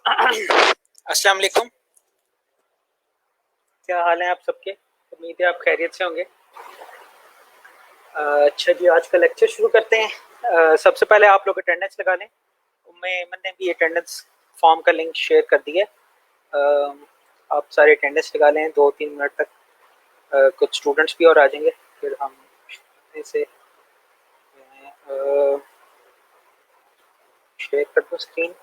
अस्सलाम वालेकुम। क्या हाल है आप सबके? उम्मीद है आप खैरियत से होंगे। अच्छा जी, आज का लेक्चर शुरू करते हैं। सबसे पहले आप लोग अटेंडेंस लगा लें। मैंने भी अटेंडेंस फॉर्म का लिंक शेयर कर दिया है। आप सारे अटेंडेंस लगा लें 2-3 मिनट तक। कुछ स्टूडेंट्स भी और आ जाएंगे, फिर हम इसे शेयर कर दो स्क्रीन।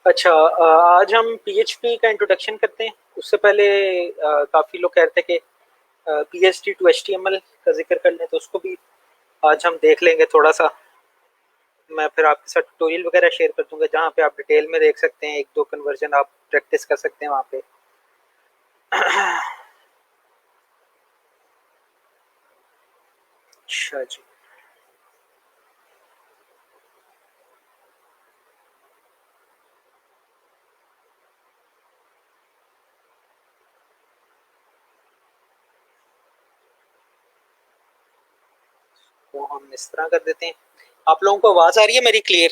अच्छा, आज हम पीएचपी का इंट्रोडक्शन करते हैं। उससे पहले काफ़ी लोग कह रहे थे कि पीएचडी टू एचटीएमएल का जिक्र कर लें, तो उसको भी आज हम देख लेंगे थोड़ा सा। मैं फिर आपके साथ ट्यूटोरियल वगैरह शेयर कर दूंगा, जहाँ पे आप डिटेल में देख सकते हैं। 1-2 कन्वर्जन आप प्रैक्टिस कर सकते हैं वहाँ पे। अच्छा जी, तो हम इस तरह कर देते हैं। आप लोगों को आवाज़ आ रही है मेरी क्लियर?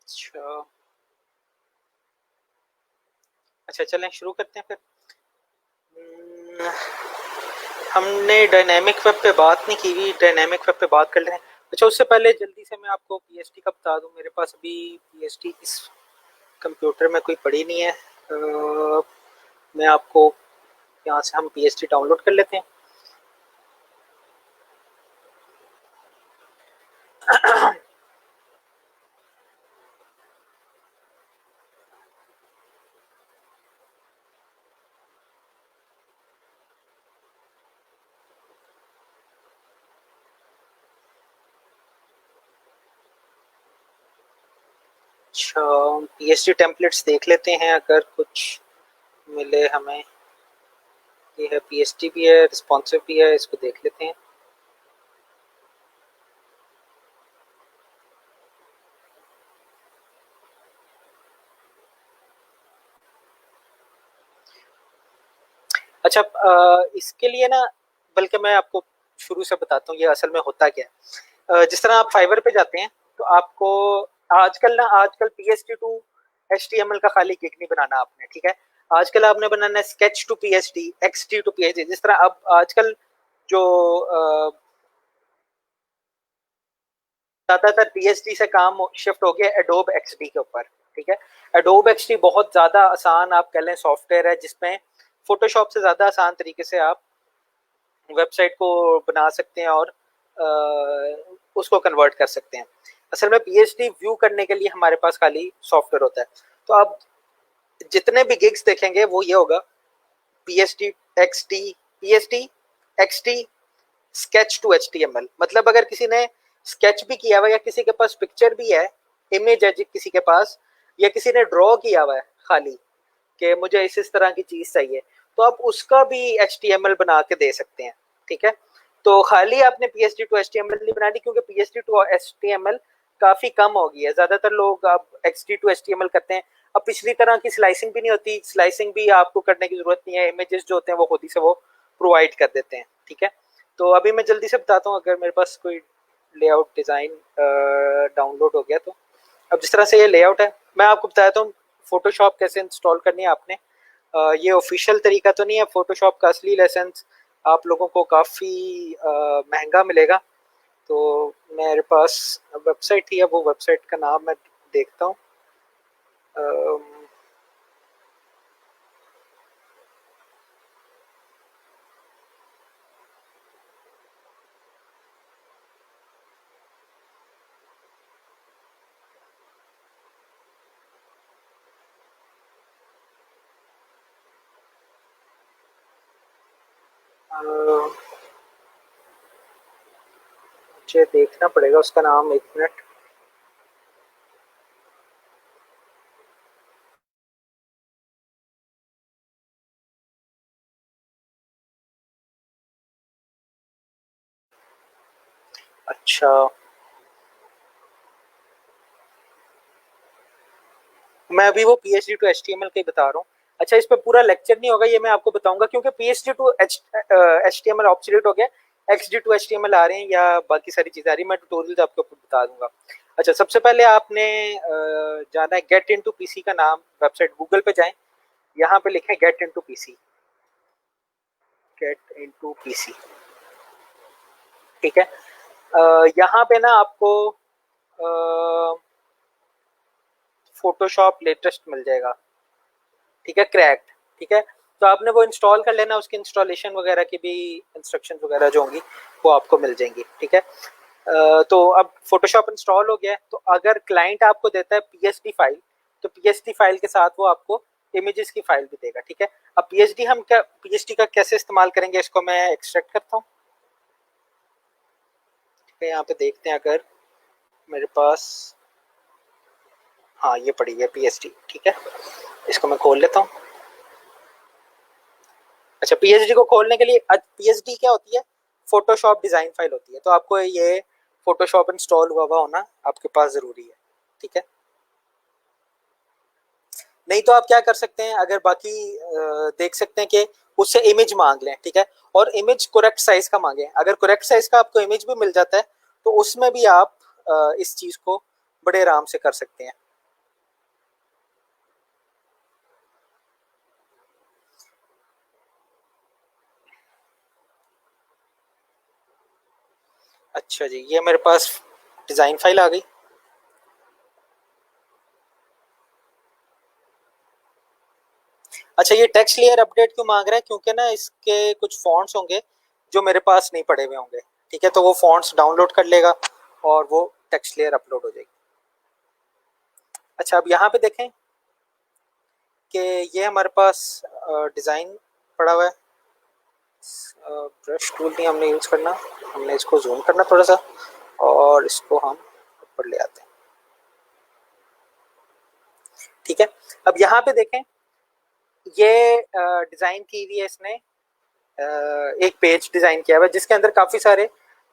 अच्छा अच्छा, चलें शुरू करते हैं फिर। हम्म, हमने डायनेमिक वेब पे बात नहीं की हुई, डायनेमिक वेब पे बात कर लेते हैं। अच्छा, उससे पहले जल्दी से मैं आपको पीएचडी का बता दूं। मेरे पास अभी पीएचडी इस कंप्यूटर में कोई पड़ी नहीं है। मैं आपको यहाँ से हम पीएचडी डाउनलोड कर लेते हैं। अच्छा, पीएचडी टेम्पलेट्स देख लेते हैं, अगर कुछ मिले हमें। ये है, पीएचडी भी है, रिस्पॉन्सिव भी है, इसको देख लेते हैं। अच्छा, इसके लिए ना, बल्कि मैं आपको शुरू से बताता हूँ ये असल में होता क्या है। जिस तरह आप फाइवर पे जाते हैं, तो आपको आजकल पीएचडी टू एचटीएमएल का खाली गिग नहीं बनाना आपने, ठीक है। आजकल आपने बनाना है sketch to PhD, XD to PhD. जिस तरह अब आजकल जो ज्यादातर पीएचडी से काम शिफ्ट हो गया एडोब एक्सडी के ऊपर, ठीक है। एडोब एक्सडी बहुत ज्यादा आसान आप कह लें सॉफ्टवेयर है, जिसमें फोटोशॉप से ज्यादा आसान तरीके से आप वेबसाइट को बना सकते हैं और उसको कन्वर्ट कर सकते हैं। असल में पीएचडी व्यू करने के लिए हमारे पास खाली सॉफ्टवेयर होता है। तो आप जितने भी गिग्स देखेंगे वो ये होगा, PhD XD, PhD XD, sketch to HTML. मतलब अगर किसी ने स्केच भी किया हुआ है, या किसी के पास पिक्चर भी है, इमेज है किसी के पास, या किसी ने ड्रॉ किया हुआ है खाली कि मुझे इस तरह की चीज चाहिए, तो आप उसका भी एचटीएमएल बना के दे सकते हैं, ठीक है। तो खाली आपने पीएचडी टू एचटीएमएल नहीं बनानी, क्योंकि पीएचडी टू एचटीएमएल काफी कम हो गई है। ज्यादातर लोग अब एक्सडी टू एचटीएमएल करते हैं। अब पिछली तरह की स्लाइसिंग भी नहीं होती, स्लाइसिंग भी आपको करने की जरूरत नहीं है, इमेजेस जो होते हैं वो खुद ही से वो प्रोवाइड कर देते हैं। ठीक है, तो अभी मैं जल्दी से बताता हूँ, अगर मेरे पास कोई लेआउट डिज़ाइन डाउनलोड हो गया तो। अब जिस तरह से ये लेआउट है, मैं आपको बताता हूँ फोटोशॉप कैसे इंस्टॉल करनी है आपने। ये ऑफिशियल तरीका तो नहीं है, फोटोशॉप का असली लाइसेंस आप लोगों को काफ़ी महंगा मिलेगा। तो मेरे पास वेबसाइट ही है, वो वेबसाइट का नाम मैं देखता हूँ। मुझे देखना पड़ेगा उसका नाम, एक मिनट। अच्छा, मैं अभी वो PhD टू HTML का ही बता रहा हूँ। अच्छा, इस पे पूरा लेक्चर नहीं होगा, ये मैं आपको बताऊंगा, क्योंकि PhD टू HTML ऑब्सोल्यूट हो गया, XD टू HTML आ रहे हैं या बाकी सारी चीजें आ रही है, मैं ट्यूटोरियल आपको बता दूंगा। अच्छा, सबसे पहले आपने जाना है गेट इनटू पीसी का नाम, वेबसाइट गूगल पे जाएं, यहाँ पे लिखें get into PC, get into PC. ठीक है, यहाँ पे ना आपको फोटोशॉप लेटेस्ट मिल जाएगा। ठीक है, क्रैक्ड। ठीक है, तो आपने वो इंस्टॉल कर लेना, उसकी इंस्टॉलेशन वगैरह की भी इंस्ट्रक्शन वगैरह जो होंगी वो आपको मिल जाएंगी। ठीक है, तो अब फोटोशॉप इंस्टॉल हो गया है, तो अगर क्लाइंट आपको देता है पीएसडी फाइल, तो पीएसडी फाइल के साथ वो आपको इमेजेस की फाइल भी देगा। ठीक है, अब पीएसडी हम क्या, पीएसडी का कैसे इस्तेमाल करेंगे, इसको मैं एक्सट्रैक्ट करता हूँ। ठीक है, यहाँ पे देखते हैं, अगर मेरे पास, हाँ ये पड़ी है पीएसडी। ठीक है, इसको मैं खोल लेता हूँ। अच्छा, पीएचडी को खोलने के लिए, पीएचडी क्या होती है, फोटोशॉप डिजाइन फाइल होती है, तो आपको ये फोटोशॉप इंस्टॉल हुआ हुआ होना आपके पास जरूरी है। ठीक है, नहीं तो आप क्या कर सकते हैं, अगर बाकी देख सकते हैं कि उससे इमेज मांग लें। ठीक है, और इमेज करेक्ट साइज का मांगे, अगर करेक्ट साइज का आपको इमेज भी मिल जाता है तो उसमें भी आप इस चीज को बड़े आराम से कर सकते हैं। अच्छा जी, ये मेरे पास डिजाइन फाइल आ गई। अच्छा, ये टेक्स्ट लेयर अपडेट क्यों मांग रहा है, क्योंकि ना इसके कुछ फॉन्ट्स होंगे जो मेरे पास नहीं पड़े हुए होंगे। ठीक है, तो वो फॉन्ट्स डाउनलोड कर लेगा और वो टेक्स्ट लेयर अपलोड हो जाएगी। अच्छा, अब यहाँ पे देखें कि ये हमारे पास डिज़ाइन पड़ा हुआ है। ब्रश टूल नहीं हमने यूज़ करना, हमने इसको जूम करना थोड़ा सा, और इसको हम ऊपर ले आते हैं। ठीक है, अब यहाँ पे देखें, ये डिज़ाइन की हुई है इसने, एक पेज डिज़ाइन किया हुआ है जिसके अंदर काफ़ी सारे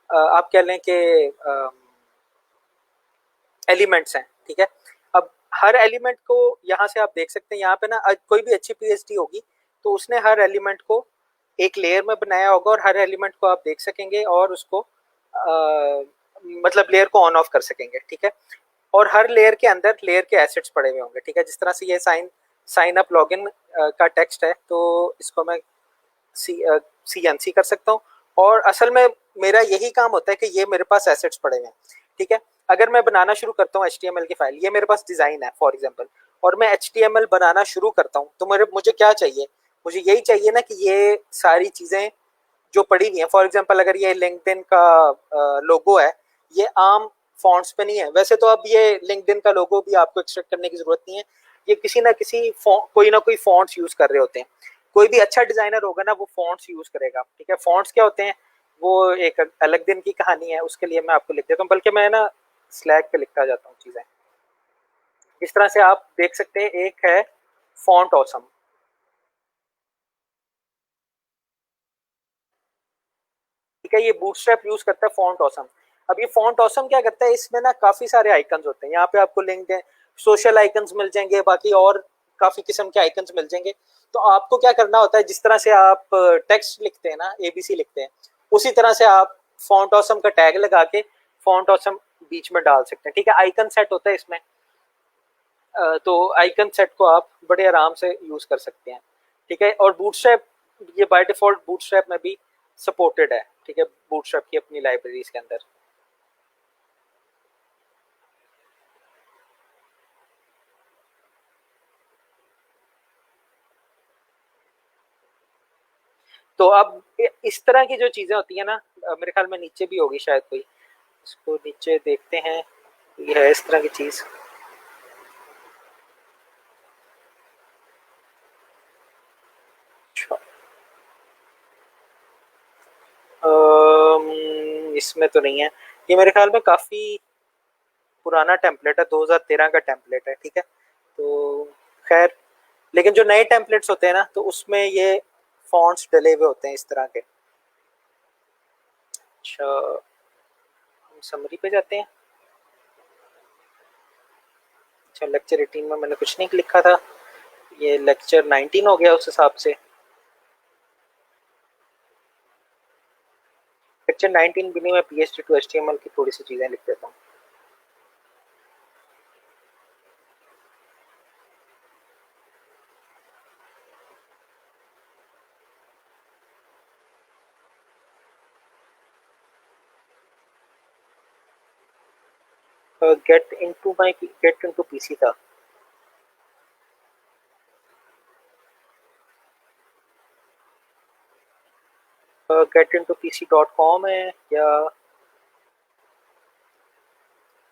आप कह लें कि एलिमेंट्स हैं। ठीक है, अब हर एलिमेंट को यहाँ से आप देख सकते हैं, यहाँ पे ना कोई भी अच्छी पीएचडी होगी तो उसने हर एलिमेंट को एक लेयर में बनाया होगा, और हर एलिमेंट को आप देख सकेंगे और उसको मतलब लेयर को ऑन ऑफ कर सकेंगे। ठीक है, और हर लेयर के अंदर लेयर के एसेट्स पड़े हुए होंगे। ठीक है, जिस तरह से ये साइन अप लॉगिन का टेक्स्ट है, तो इसको मैं CNC कर सकता हूँ, और असल में मेरा यही काम होता है कि ये मेरे पास एसेट्स पड़े हुए हैं। ठीक है, अगर मैं बनाना शुरू करता हूँ HTML की फाइल, ये मेरे पास डिजाइन है फॉर एग्जांपल, और मैं HTML बनाना शुरू करता हूँ, तो मुझे क्या चाहिए, मुझे यही चाहिए ना कि ये सारी चीजें जो पड़ी हुई हैं, फॉर एग्जांपल अगर ये लिंक्डइन का लोगो है, ये आम फॉन्ट्स पे नहीं है। वैसे तो अब ये लिंक्डइन का लोगो भी आपको एक्सट्रैक्ट करने की जरूरत नहीं है, ये किसी ना किसी कोई ना कोई फॉन्ट्स यूज कर रहे होते हैं। कोई भी अच्छा डिजाइनर होगा ना, वो फॉन्ट्स यूज करेगा। ठीक है, फॉन्ट्स क्या होते हैं, वो एक अलग दिन की कहानी है, उसके लिए मैं आपको लिख देता हूँ, बल्कि मैं ना स्लैक पे लिखता जाता हूँ चीजें। इस तरह से आप देख सकते हैं, एक है फॉन्ट ऑसम। ठीक है, ये बूटस्ट्रैप यूज करता है फॉन्ट ऑसम। अब ये फॉन्ट ऑसम क्या करता है, इसमें ना काफी सारे आइकन्स होते हैं, यहाँ पे आपको लिंक सोशल आइकन्स मिल जाएंगे, बाकी और काफी किस्म के आइकन्स मिल जाएंगे। तो आपको क्या करना होता है, जिस तरह से आप टेक्स्ट लिखते हैं ना, एबीसी लिखते हैं, उसी तरह से आप फॉन्ट ऑसम का टैग लगा के फॉन्ट ऑसम बीच में डाल सकते हैं, ठीक है। आइकन सेट होता है इसमें, तो आइकन सेट को आप बड़े आराम से यूज कर सकते हैं, ठीक है। और बूटस्ट्रैप ये बाय डिफॉल्ट बूटस्ट्रैप में भी सपोर्टेड है, ठीक है, बूटस्ट्रैप की अपनी लाइब्रेरीज के अंदर। तो अब इस तरह की जो चीजें होती है ना, मेरे ख्याल में नीचे भी होगी शायद कोई, इसको नीचे देखते हैं, ये है इस तरह की चीज। इसमें तो नहीं है, ये मेरे ख्याल में काफी पुराना टेम्पलेट है, 2013 का टेम्पलेट है, ठीक है। तो खैर, लेकिन जो नए टेम्पलेट्स होते हैं ना, तो उसमें ये फॉन्ट्स डले हुए होते हैं इस तरह के। अच्छा, हम समरी पे जाते हैं। अच्छा, लेक्चर 18 में मैंने कुछ नहीं लिखा था, ये लेक्चर 19 हो गया उस हिसाब से। लेक्चर 19 भी नहीं, मैं PHP टू HTML की थोड़ी सी चीजें लिख देता हूँ। गेट इनटू पीसी था। Get into PC dot com है, या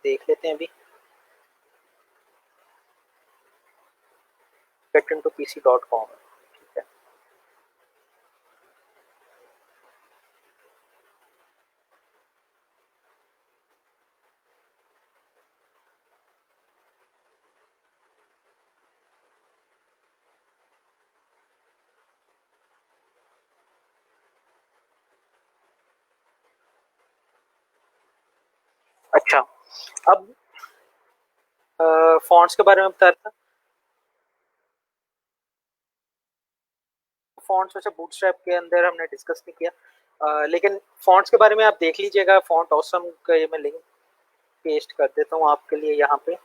देख लेते हैं अभी। Get into PC dot com, ठीक है। अच्छा, अब फॉन्ट्स के बारे में बता रहा था। फॉन्ट्स वैसे बूटस्ट्रैप के अंदर हमने डिस्कस नहीं किया, लेकिन फॉन्ट्स के बारे में आप देख लीजिएगा। फॉन्ट ऑसम का ये मैं लिंक पेस्ट कर देता हूँ आपके लिए यहाँ पे।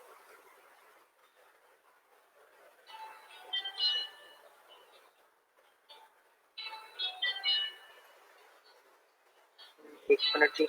एक मिनट जी।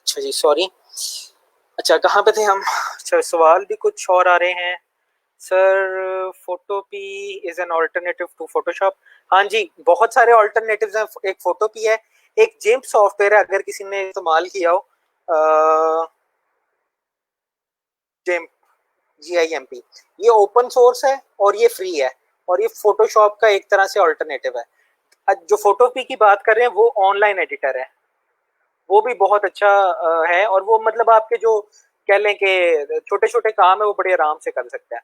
अच्छा जी, सॉरी। अच्छा, कहाँ पे थे हम? अच्छा, सवाल भी कुछ और आ रहे हैं। Sir, Photopea is an alternative to Photoshop. हाँ जी, बहुत सारे ऑल्टरनेटिव्स हैं। एक फोटोपी है, एक जिम्प सॉफ्टवेयर है, अगर किसी ने इस्तेमाल किया हो, जिम्प, GIMP। ये ओपन सोर्स है और ये फ्री है, और ये फोटोशॉप का एक तरह से ऑल्टरनेटिव है। जो फोटोपी की बात कर रहे हैं वो ऑनलाइन एडिटर है, वो भी बहुत अच्छा है, और वो मतलब आपके जो कह लें कि छोटे छोटे काम है वो बड़े आराम से कर सकते हैं।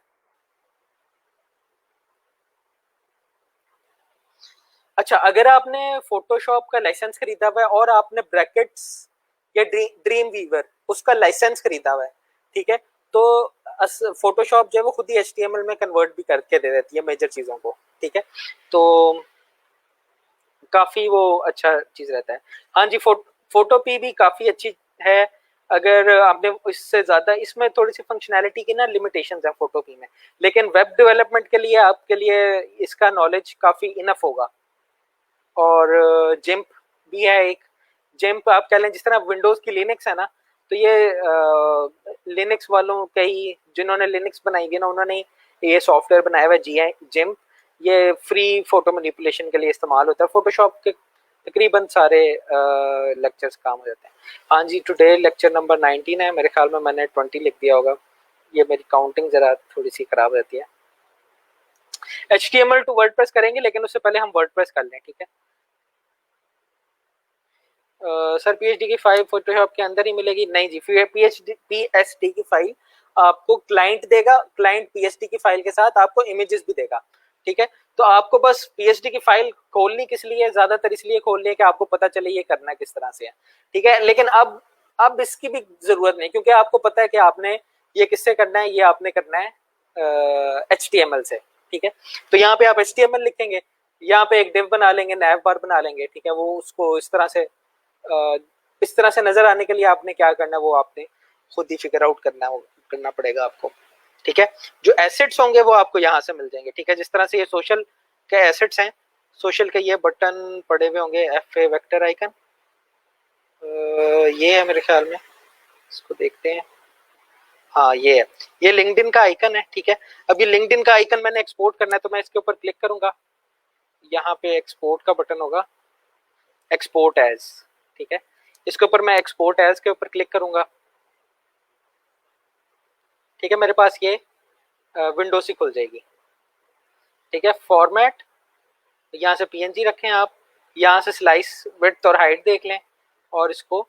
अच्छा, अगर आपने फोटोशॉप का लाइसेंस खरीदा हुआ है और आपने ब्रैकेट्स या ड्रीम वीवर उसका लाइसेंस खरीदा हुआ है, ठीक है, तो फोटोशॉप जो है वो खुद ही HTML में कन्वर्ट भी करके दे देती है मेजर चीजों को, ठीक है। तो काफी वो अच्छा चीज रहता है। हाँ जी, फोटो पी भी काफी अच्छी है। अगर आपने इससे ज्यादा, इसमें थोड़ी सी फंक्शनैलिटी की ना लिमिटेशन है फोटो पी में, लेकिन वेब डेवलपमेंट के लिए आपके लिए इसका नॉलेज काफी इनफ होगा। और जिम्प भी है एक। जिम्प आप कह लें जिस तरह विंडोज की लिनक्स है ना, तो ये लिनक्स वालों के ही, जिन्होंने लिनक्स बनाई हुई है ना, उन्होंने ये सॉफ्टवेयर बनाया हुआ है जिम। ये फ्री फोटो मैनिपुलेशन के लिए इस्तेमाल होता है। फोटोशॉप के तकरीबन सारे लेक्चर्स काम हो जाते हैं। हाँ जी, टुडे लेक्चर नंबर 19 है, मेरे ख्याल में मैंने 20 लिख दिया होगा, ये मेरी काउंटिंग जरा थोड़ी सी खराब रहती है। HTML टू वर्डप्रेस करेंगे, लेकिन उससे पहले हम वर्डप्रेस कर लें, ठीक है। सर पीएचडी की फाइल फोटोशॉप के अंदर ही मिलेगी? नहीं जी, पीएचडी की फाइल आपको क्लाइंट देगा, क्लाइंट पीएचडी की फाइल के साथ आपको इमेजेस भी देगा, ठीक है। तो आपको बस पीएचडी की फाइल खोलनी किस लिए है? ज्यादातर इसलिए खोलनी है कि आपको पता चले ये करना किस तरह से है, ठीक है। लेकिन अब इसकी भी जरूरत नहीं, क्योंकि आपको पता है कि आपने ये किससे करना है, ये आपने करना है HTML से, ठीक है। तो यहाँ पे आप HTML लिखेंगे, यहाँ पे एक डिव बना लेंगे, नैव बार बना लेंगे, ठीक है। वो उसको इस तरह से नजर आने के लिए आपने क्या करना है, वो आपने खुद ही फिगर आउट करना पड़ेगा आपको, ठीक है। जो एसेट्स होंगे वो आपको यहाँ से मिल जाएंगे, ठीक है। जिस तरह से ये सोशल के एसेट्स हैं, सोशल के ये बटन पड़े हुए होंगे, FA वेक्टर आइकन, ये है मेरे ख्याल में, इसको देखते हैं। हाँ ये है, ये लिंक्डइन का आइकन है, ठीक है। अब ये लिंक्डइन का आइकन मैंने एक्सपोर्ट करना है, तो मैं इसके ऊपर क्लिक करूंगा, यहाँ पे एक्सपोर्ट का बटन होगा, एक्सपोर्ट एज, ठीक है। इसके ऊपर मैं एक्सपोर्ट एज के ऊपर क्लिक करूंगा, ठीक है। मेरे पास ये विंडो सी खुल जाएगी, ठीक है। फॉर्मेट, यहाँ से PNG रखें आप, यहाँ से स्लाइस विड्थ और हाइट देख लें और इसको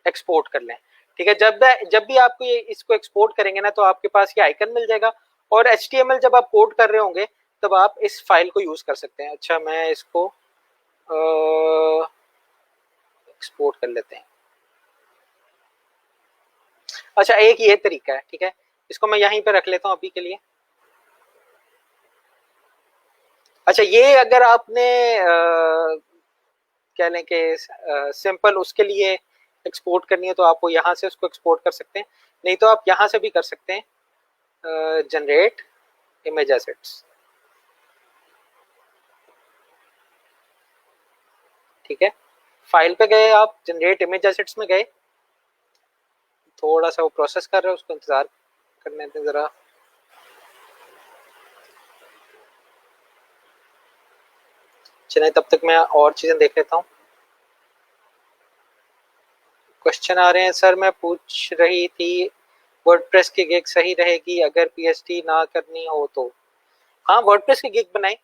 एक्सपोर्ट कर लें, ठीक है। जब भी आपको ये इसको एक्सपोर्ट करेंगे ना, तो आपके पास ये आइकन मिल जाएगा, और HTML जब आप कोड कर रहे होंगे तब आप इस फाइल को यूज कर सकते हैं। अच्छा, मैं इसको एक्सपोर्ट कर लेते हैं। अच्छा, एक ये तरीका है, ठीक है। इसको मैं यहीं पे रख लेता हूँ अभी के लिए। अच्छा, ये अगर आपने कह लें कि सिंपल उसके लिए एक्सपोर्ट करनी है, तो आपको यहाँ से उसको एक्सपोर्ट कर सकते हैं, नहीं तो आप यहाँ से भी कर सकते हैं, जनरेट इमेज एसेट्स, ठीक है। फाइल पे गए आप, जनरेट इमेज एसेट्स में गए, थोड़ा सा वो प्रोसेस कर रहा है, उसको इंतजार करने दें जरा। चलिए, तब तक मैं और चीजें देख लेता हूँ। क्वेश्चन आ रहे हैं, सर मैं पूछ रही थी वर्डप्रेस की गिग सही रहेगी अगर PhD ना करनी हो तो? हाँ, वर्डप्रेस की गिग बनाएं,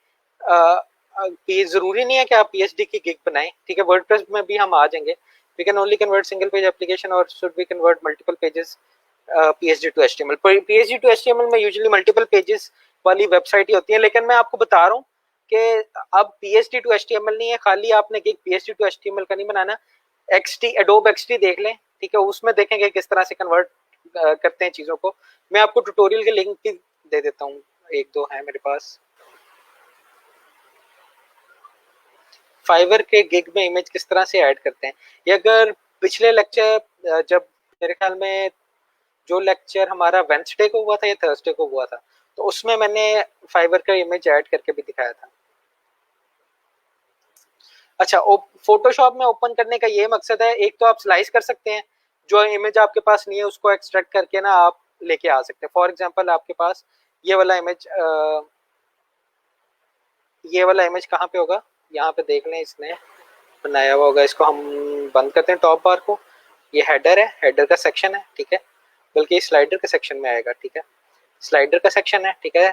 ये जरूरी नहीं है कि आप PhD की गिग बनाएं, ठीक है। वर्डप्रेस में भी हम आ जाएंगे। We can only convert single page application और should we convert multiple pages PhD to HTML? PhD to HTML में यूजुअली मल्टीपल पेजेस वाली वेबसाइट ही होती है, लेकिन मैं आपको बता रहा हूँ कि अब PhD टू HTML नहीं है, खाली आपने गिग PhD टू HTML का नहीं बनाना। एडोब XD देख लें, ठीक है, उसमें देखेंगे किस तरह से कन्वर्ट करते हैं चीजों को। मैं आपको ट्यूटोरियल के लिंक भी दे देता हूँ, एक दो है मेरे पास। फाइवर के गिग में इमेज किस तरह से ऐड करते हैं, ये अगर पिछले लेक्चर, जब मेरे ख्याल में जो लेक्चर हमारा वेंसडे को हुआ था या थर्सडे को हुआ था, तो उसमें मैंने फाइवर का इमेज ऐड करके भी दिखाया था। अच्छा, फोटोशॉप में ओपन करने का ये मकसद है, एक तो आप स्लाइस कर सकते हैं, जो इमेज आपके पास नहीं है उसको एक्सट्रैक्ट करके ना आप लेके आ सकते हैं। फॉर एग्जांपल आपके पास ये वाला इमेज कहाँ पे होगा, यहाँ पे देख लें, इसने बनाया हुआ होगा। इसको हम बंद करते हैं टॉप बार को। ये हेडर है, हेडर का सेक्शन है, ठीक है, बल्कि स्लाइडर के सेक्शन में आएगा, ठीक है। स्लाइडर का सेक्शन है, ठीक है,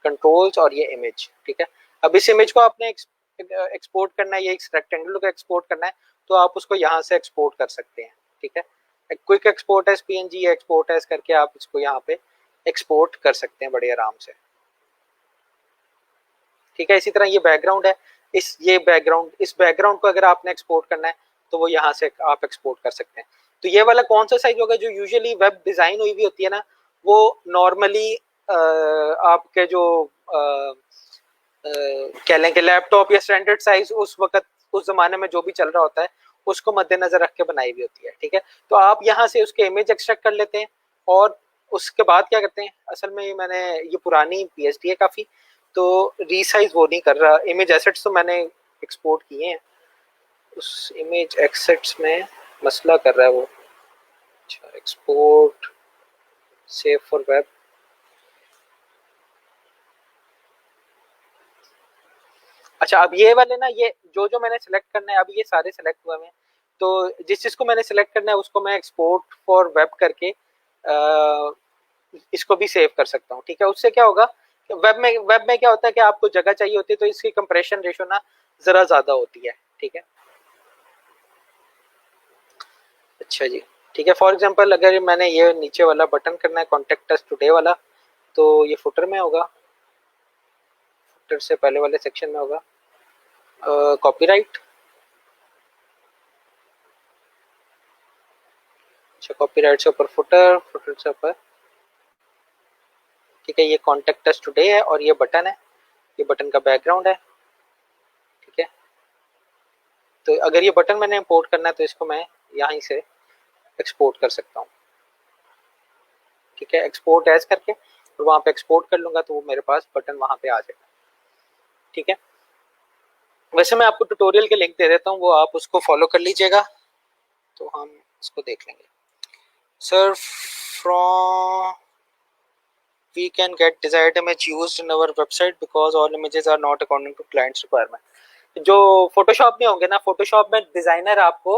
कंट्रोल्स और ये इमेज, ठीक है। अब इस इमेज को आपने एक्सपोर्ट करना है, ये एक रेक्टेंगल को एक्सपोर्ट करना है, तो आप उसको यहाँ से एक्सपोर्ट कर सकते हैं, ठीक है। Quick export as PNG, export as करके आप इसको यहाँ पे एक्सपोर्ट कर सकते हैं बड़े आराम से, ठीक है। इसी तरह ये बैकग्राउंड है, इस बैकग्राउंड को अगर आपने एक्सपोर्ट करना है तो वो यहाँ से आप एक्सपोर्ट कर सकते हैं। तो ये वाला कौन सा साइज होगा, जो यूजुअली वेब डिजाइन हुई भी होती है ना, वो नॉर्मली आपके जो कह लें कि लैपटॉप या स्टैंडर्ड साइज उस वक्त उस जमाने में जो भी चल रहा होता है उसको मद्देनजर रख के बनाई हुई होती है, ठीक है। तो आप यहाँ से उसके इमेज एक्सट्रैक्ट कर लेते हैं, और उसके बाद क्या करते हैं, असल में ये पुरानी PhD है काफ़ी, तो रीसाइज वो नहीं कर रहा। इमेज एसेट्स तो मैंने एक्सपोर्ट किए हैं, उस इमेज एसेट्स में मसला कर रहा है वो। अच्छा, एक्सपोर्ट सेव फॉर वेब। अच्छा, अब ये वाले ना, ये जो जो मैंने सेलेक्ट करना है, अब ये सारे सेलेक्ट हुए हैं, तो जिस चीज को मैंने सेलेक्ट करना है उसको मैं एक्सपोर्ट फॉर वेब करके इसको भी सेव कर सकता हूँ। ठीक है, उससे क्या होगा, वेब में क्या होता है कि आपको जगह चाहिए होती है, तो इसकी कंप्रेशन रेशो ना जरा ज्यादा होती है। ठीक है, अच्छा जी, ठीक है। फॉर एग्जांपल अगर मैंने ये नीचे वाला बटन करना है कॉन्टेक्ट अस टुडे वाला, तो ये फुटर में होगा, फुटर से पहले वाले सेक्शन में होगा। कॉपीराइट, अच्छा, कॉपीराइट से ऊपर फुटर, फुटर से ऊपर, ठीक है, ये कॉन्टेक्ट अस टुडे है और ये बटन है, ये बटन का बैकग्राउंड है। ठीक है, तो अगर ये बटन मैंने इंपोर्ट करना है तो इसको मैं यहीं से एक्सपोर्ट कर सकता हूँ। ठीक है, एक्सपोर्ट एज करके और वहां पे एक्सपोर्ट कर लूंगा तो वो मेरे पास बटन वहां पे आ जाएगा। ठीक है, वैसे मैं आपको ट्यूटोरियल के लिंक दे देता हूँ, वो आप उसको फॉलो कर लीजिएगा, तो हम इसको देख लेंगे। Sir, from we can get desired image used in our website because all images are not according to client's requirement। जो फोटोशॉप में होंगे ना, फोटोशॉप में डिजाइनर आपको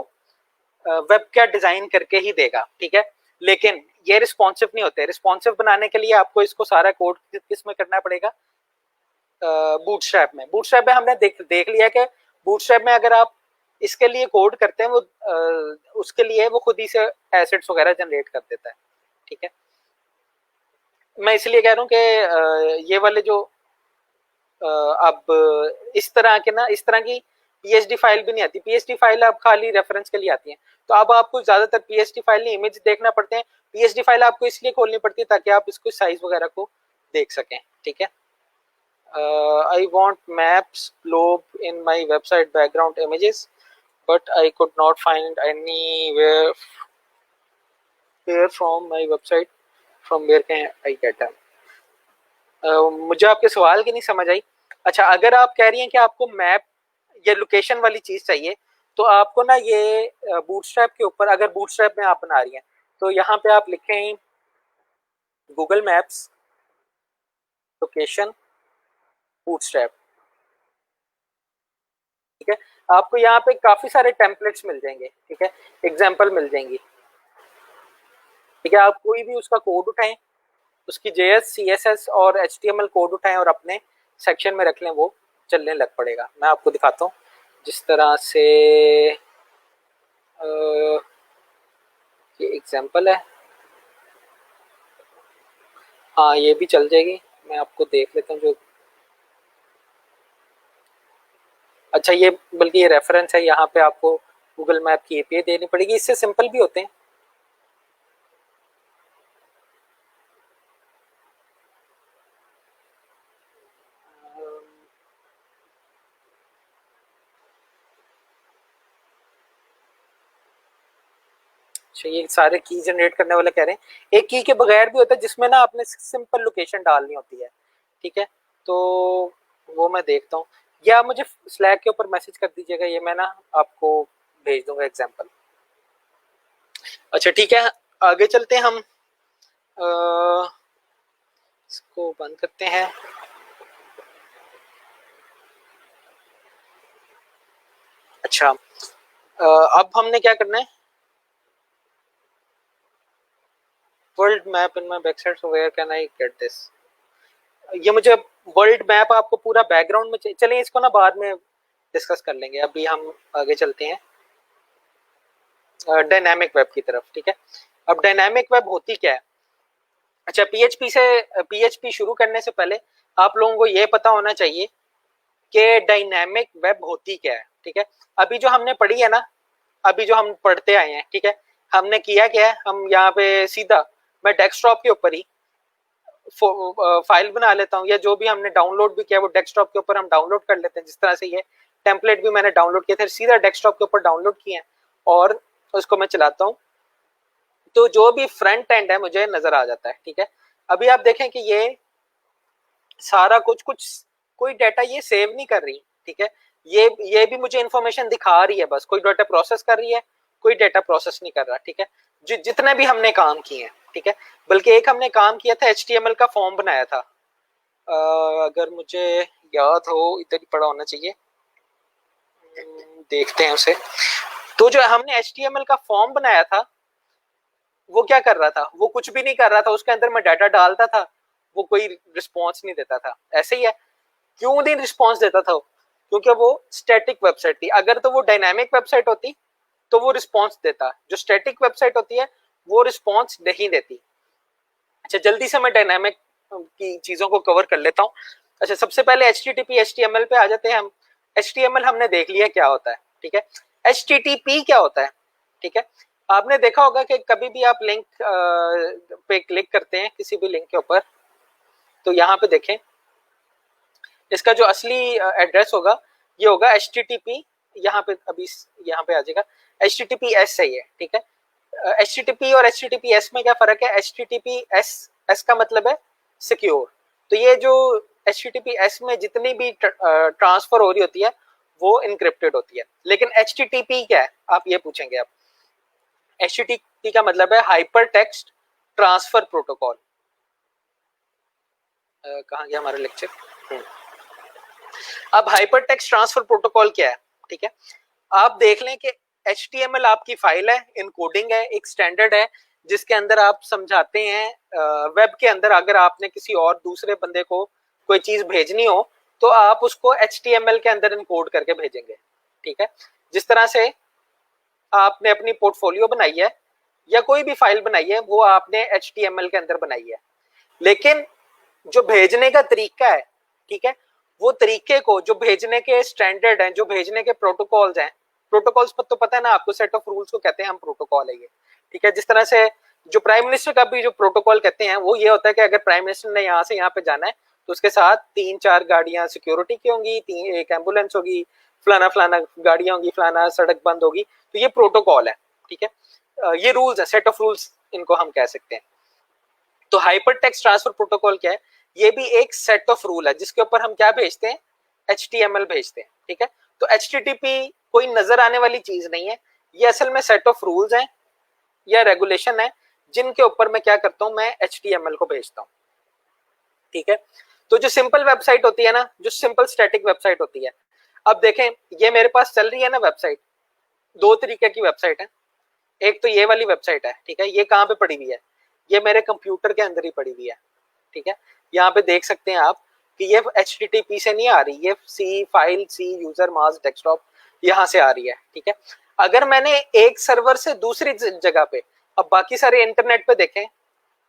वेब का डिजाइन करके ही देगा। ठीक है, लेकिन ये रिस्पॉन्सिव नहीं होते। रिस्पॉन्सिव बनाने के लिए आपको इसको सारा कोड किस में करना पड़ेगा, बूटस्ट्रैप में। बूटस्ट्रैप में हमने देख लिया कि बूटस्ट्रैप में अगर आप इसके लिए कोड करते हैं, वो उसके लिए वो खुद ही से एसेट्स वगैरह जनरेट कर देता है। ठीक है, मैं इसलिए कह रहा हूँ कि ये वाले जो अब इस तरह के ना, इस तरह की पीएचडी फाइल भी नहीं आती। पीएचडी फाइल अब खाली रेफरेंस के लिए आती है, तो अब आपको ज्यादातर पीएचडी फाइल नहीं, इमेज देखना पड़ते हैं। पीएचडी फाइल आपको इसलिए खोलनी पड़ती है ताकि आप इसको साइज वगैरह को देख सकें। ठीक है, I want maps globe in my website background images, but I could not find anywhere here from my website. From where can I get them? मुझे आपके सवाल की नहीं समझ आई। अच्छा, अगर आप कह रही हैं कि आपको मैप या लोकेशन वाली चीज चाहिए, तो आपको ना ये बूटस्ट्रैप के ऊपर, अगर बूटस्ट्रैप में आप बना रही हैं, तो यहाँ पे आप लिखें गूगल मैप्स लोकेशन बूटस्ट्रैप। ठीक है, आपको यहाँ पे काफी सारे टेम्पलेट्स मिल जाएंगे। ठीक है, एग्जाम्पल मिल जाएंगी। ठीक है, आप कोई भी उसका कोड उठाएं, उसकी JS CSS और HTML कोड उठाएं और अपने सेक्शन में रख लें, वो चलने लग पड़ेगा। मैं आपको दिखाता हूँ जिस तरह से ये एग्जाम्पल है। हाँ, ये भी चल जाएगी, मैं आपको देख लेता हूँ जो। अच्छा, ये बल्कि ये रेफरेंस है, यहाँ पे आपको गूगल मैप की API देनी पड़ेगी। इससे सिंपल भी होते हैं। अच्छा, ये सारे की जनरेट करने वाले कह रहे हैं एक की के बगैर भी होता है, जिसमें ना आपने सिंपल लोकेशन डालनी होती है। ठीक है, तो वो मैं देखता हूँ, या आप मुझे स्लैक के ऊपर मैसेज कर दीजिएगा, ये मैं ना आपको भेज दूंगा एग्जांपल। अच्छा, ठीक है, आगे चलते हैं हम। इसको बंद करते हैं। अच्छा, अब हमने क्या करना है, world map in my website, so where can I get this. ये मुझे वर्ल्ड मैप आपको पूरा बैकग्राउंड में चलिए इसको ना बाद में डिस्कस कर लेंगे, अभी हम आगे चलते हैं डायनामिक वेब की तरफ। ठीक है, अब डायनामिक वेब होती क्या है। अच्छा, पीएचपी शुरू करने से पहले आप लोगों को ये पता होना चाहिए कि डायनामिक वेब होती क्या है। ठीक है, अभी जो हमने पढ़ी है ना, अभी जो हम पढ़ते आए हैं, ठीक है, हमने किया क्या है, हम यहाँ पे सीधा मैं डेस्कटॉप के ऊपर ही फाइल बना लेता हूँ, या जो भी हमने डाउनलोड भी किया वो डेस्कटॉप के ऊपर हम डाउनलोड कर लेते हैं। जिस तरह से ये टेम्पलेट भी मैंने डाउनलोड किए थे, सीधा डेस्कटॉप के ऊपर डाउनलोड किए हैं और उसको मैं चलाता हूँ, तो जो भी फ्रंट एंड है मुझे नजर आ जाता है। ठीक है, अभी आप देखें कि ये सारा कुछ कुछ कोई डाटा ये सेव नहीं कर रही। ठीक है, ये भी मुझे इंफॉर्मेशन दिखा रही है, बस कोई डाटा प्रोसेस कर रही है कोई डेटा प्रोसेस नहीं कर रहा, ठीक है। जितने भी हमने काम किए हैं, ठीक है, बल्कि एक हमने काम किया था HTML का फॉर्म बनाया था, अगर मुझे याद हो, इधर ही पड़ा होना चाहिए, देखते हैं उसे। तो जो हमने HTML का फॉर्म बनाया था वो क्या कर रहा था, वो कुछ भी नहीं कर रहा था, उसके अंदर मैं डाटा डालता था, वो कोई रिस्पॉन्स नहीं देता था। ऐसे ही है, क्यों नहीं रिस्पॉन्स देता था? क्योंकि वो स्टैटिक वेबसाइट थी। अगर तो वो डायनामिक वेबसाइट होती तो वो रिस्पॉन्स देता, जो स्टैटिक वेबसाइट होती है वो रिस्पॉन्स नहीं देती। अच्छा, जल्दी से मैं डायनामिक की चीजों को कवर कर लेता हूँ। अच्छा, सबसे पहले HTTP HTML पे आ जाते हैं हम। HTML हमने देख लिया क्या होता है, ठीक है। HTTP क्या होता है, ठीक है। आपने देखा होगा कि कभी भी आप लिंक पे क्लिक करते हैं किसी भी लिंक के ऊपर, तो यहाँ पे देखें, इसका जो असली एड्रेस होगा ये होगा HTTP, यहाँ पे अभी यहाँ पे आ जाएगा HTTPS सही है, ठीक है। HTTP और HTTPS में क्या फर्क है? HTTPS का मतलब है सिक्योर, तो ये जो HTTPS में जितनी भी ट्रांसफर हो रही होती है वो इनक्रिप्टेड होती है। लेकिन HTTP क्या है, आप ये पूछेंगे। आप HTTP का मतलब है हाइपर टेक्स्ट ट्रांसफर प्रोटोकॉल। कहाँ गया हमारा लेक्चर? अब हाइपर टेक्स्ट ट्रांसफर प्रोटोकॉल क्या है, ठीक है। आप देख लें कि HTML आपकी फाइल है, इनकोडिंग है, एक स्टैंडर्ड है जिसके अंदर आप समझाते हैं। वेब के अंदर अगर आपने किसी और दूसरे बंदे को कोई चीज भेजनी हो तो आप उसको HTML के अंदर इनकोड करके भेजेंगे, ठीक है। जिस तरह से आपने अपनी पोर्टफोलियो बनाई है या कोई भी फाइल बनाई है वो आपने HTML के अंदर बनाई है, लेकिन जो भेजने का तरीका है, ठीक है, वो तरीके को, जो भेजने के स्टैंडर्ड हैं, जो भेजने के प्रोटोकॉल्स हैं, प्रोटोकॉल्स पर तो पता है ना आपको, सेट ऑफ रूल्स को कहते हैं हम प्रोटोकॉल है ये, ठीक है। जिस तरह से जो प्राइम मिनिस्टर का भी जो प्रोटोकॉल कहते हैं वो ये होता है कि अगर प्राइम मिनिस्टर ने यहाँ से यहाँ पे जाना है तो उसके साथ 3-4 गाड़ियां सिक्योरिटी की होंगी, एक एम्बुलेंस होगी, फलाना फलाना गाड़ियां होंगी, फलाना सड़क बंद होगी, तो ये प्रोटोकॉल है, ठीक है। ये रूल्स है, सेट ऑफ रूल्स इनको हम कह सकते हैं। तो हाइपर टेक्स्ट ट्रांसफर प्रोटोकॉल क्या है? ये भी एक सेट ऑफ रूल है जिसके ऊपर हम क्या भेजते हैं? HTML भेजते हैं, ठीक है। तो HTTP कोई नजर आने वाली चीज नहीं है, ये असल में सेट ऑफ रूल्स हैं या रेगुलेशन है जिनके ऊपर मैं क्या करता हूं, मैं HTML को भेजता हूं, ठीक है। तो जो सिंपल वेबसाइट होती है ना, जो सिंपल स्टैटिक वेबसाइट होती है, अब देखें ये मेरे पास चल रही है ना वेबसाइट, दो तरीके की वेबसाइट है। एक तो ये वाली वेबसाइट है, ठीक है, ये कहाँ पे पड़ी हुई है? ये मेरे कंप्यूटर के अंदर ही पड़ी हुई है, ठीक है। यहाँ पे देख सकते हैं आप कि ये HTTP से नहीं आ रही, ये सी फाइल, सी यूजर मास्क डेस्कटॉप यहाँ से आ रही है, ठीक है। अगर मैंने एक सर्वर से दूसरी जगह पे, अब बाकी सारे इंटरनेट पे देखें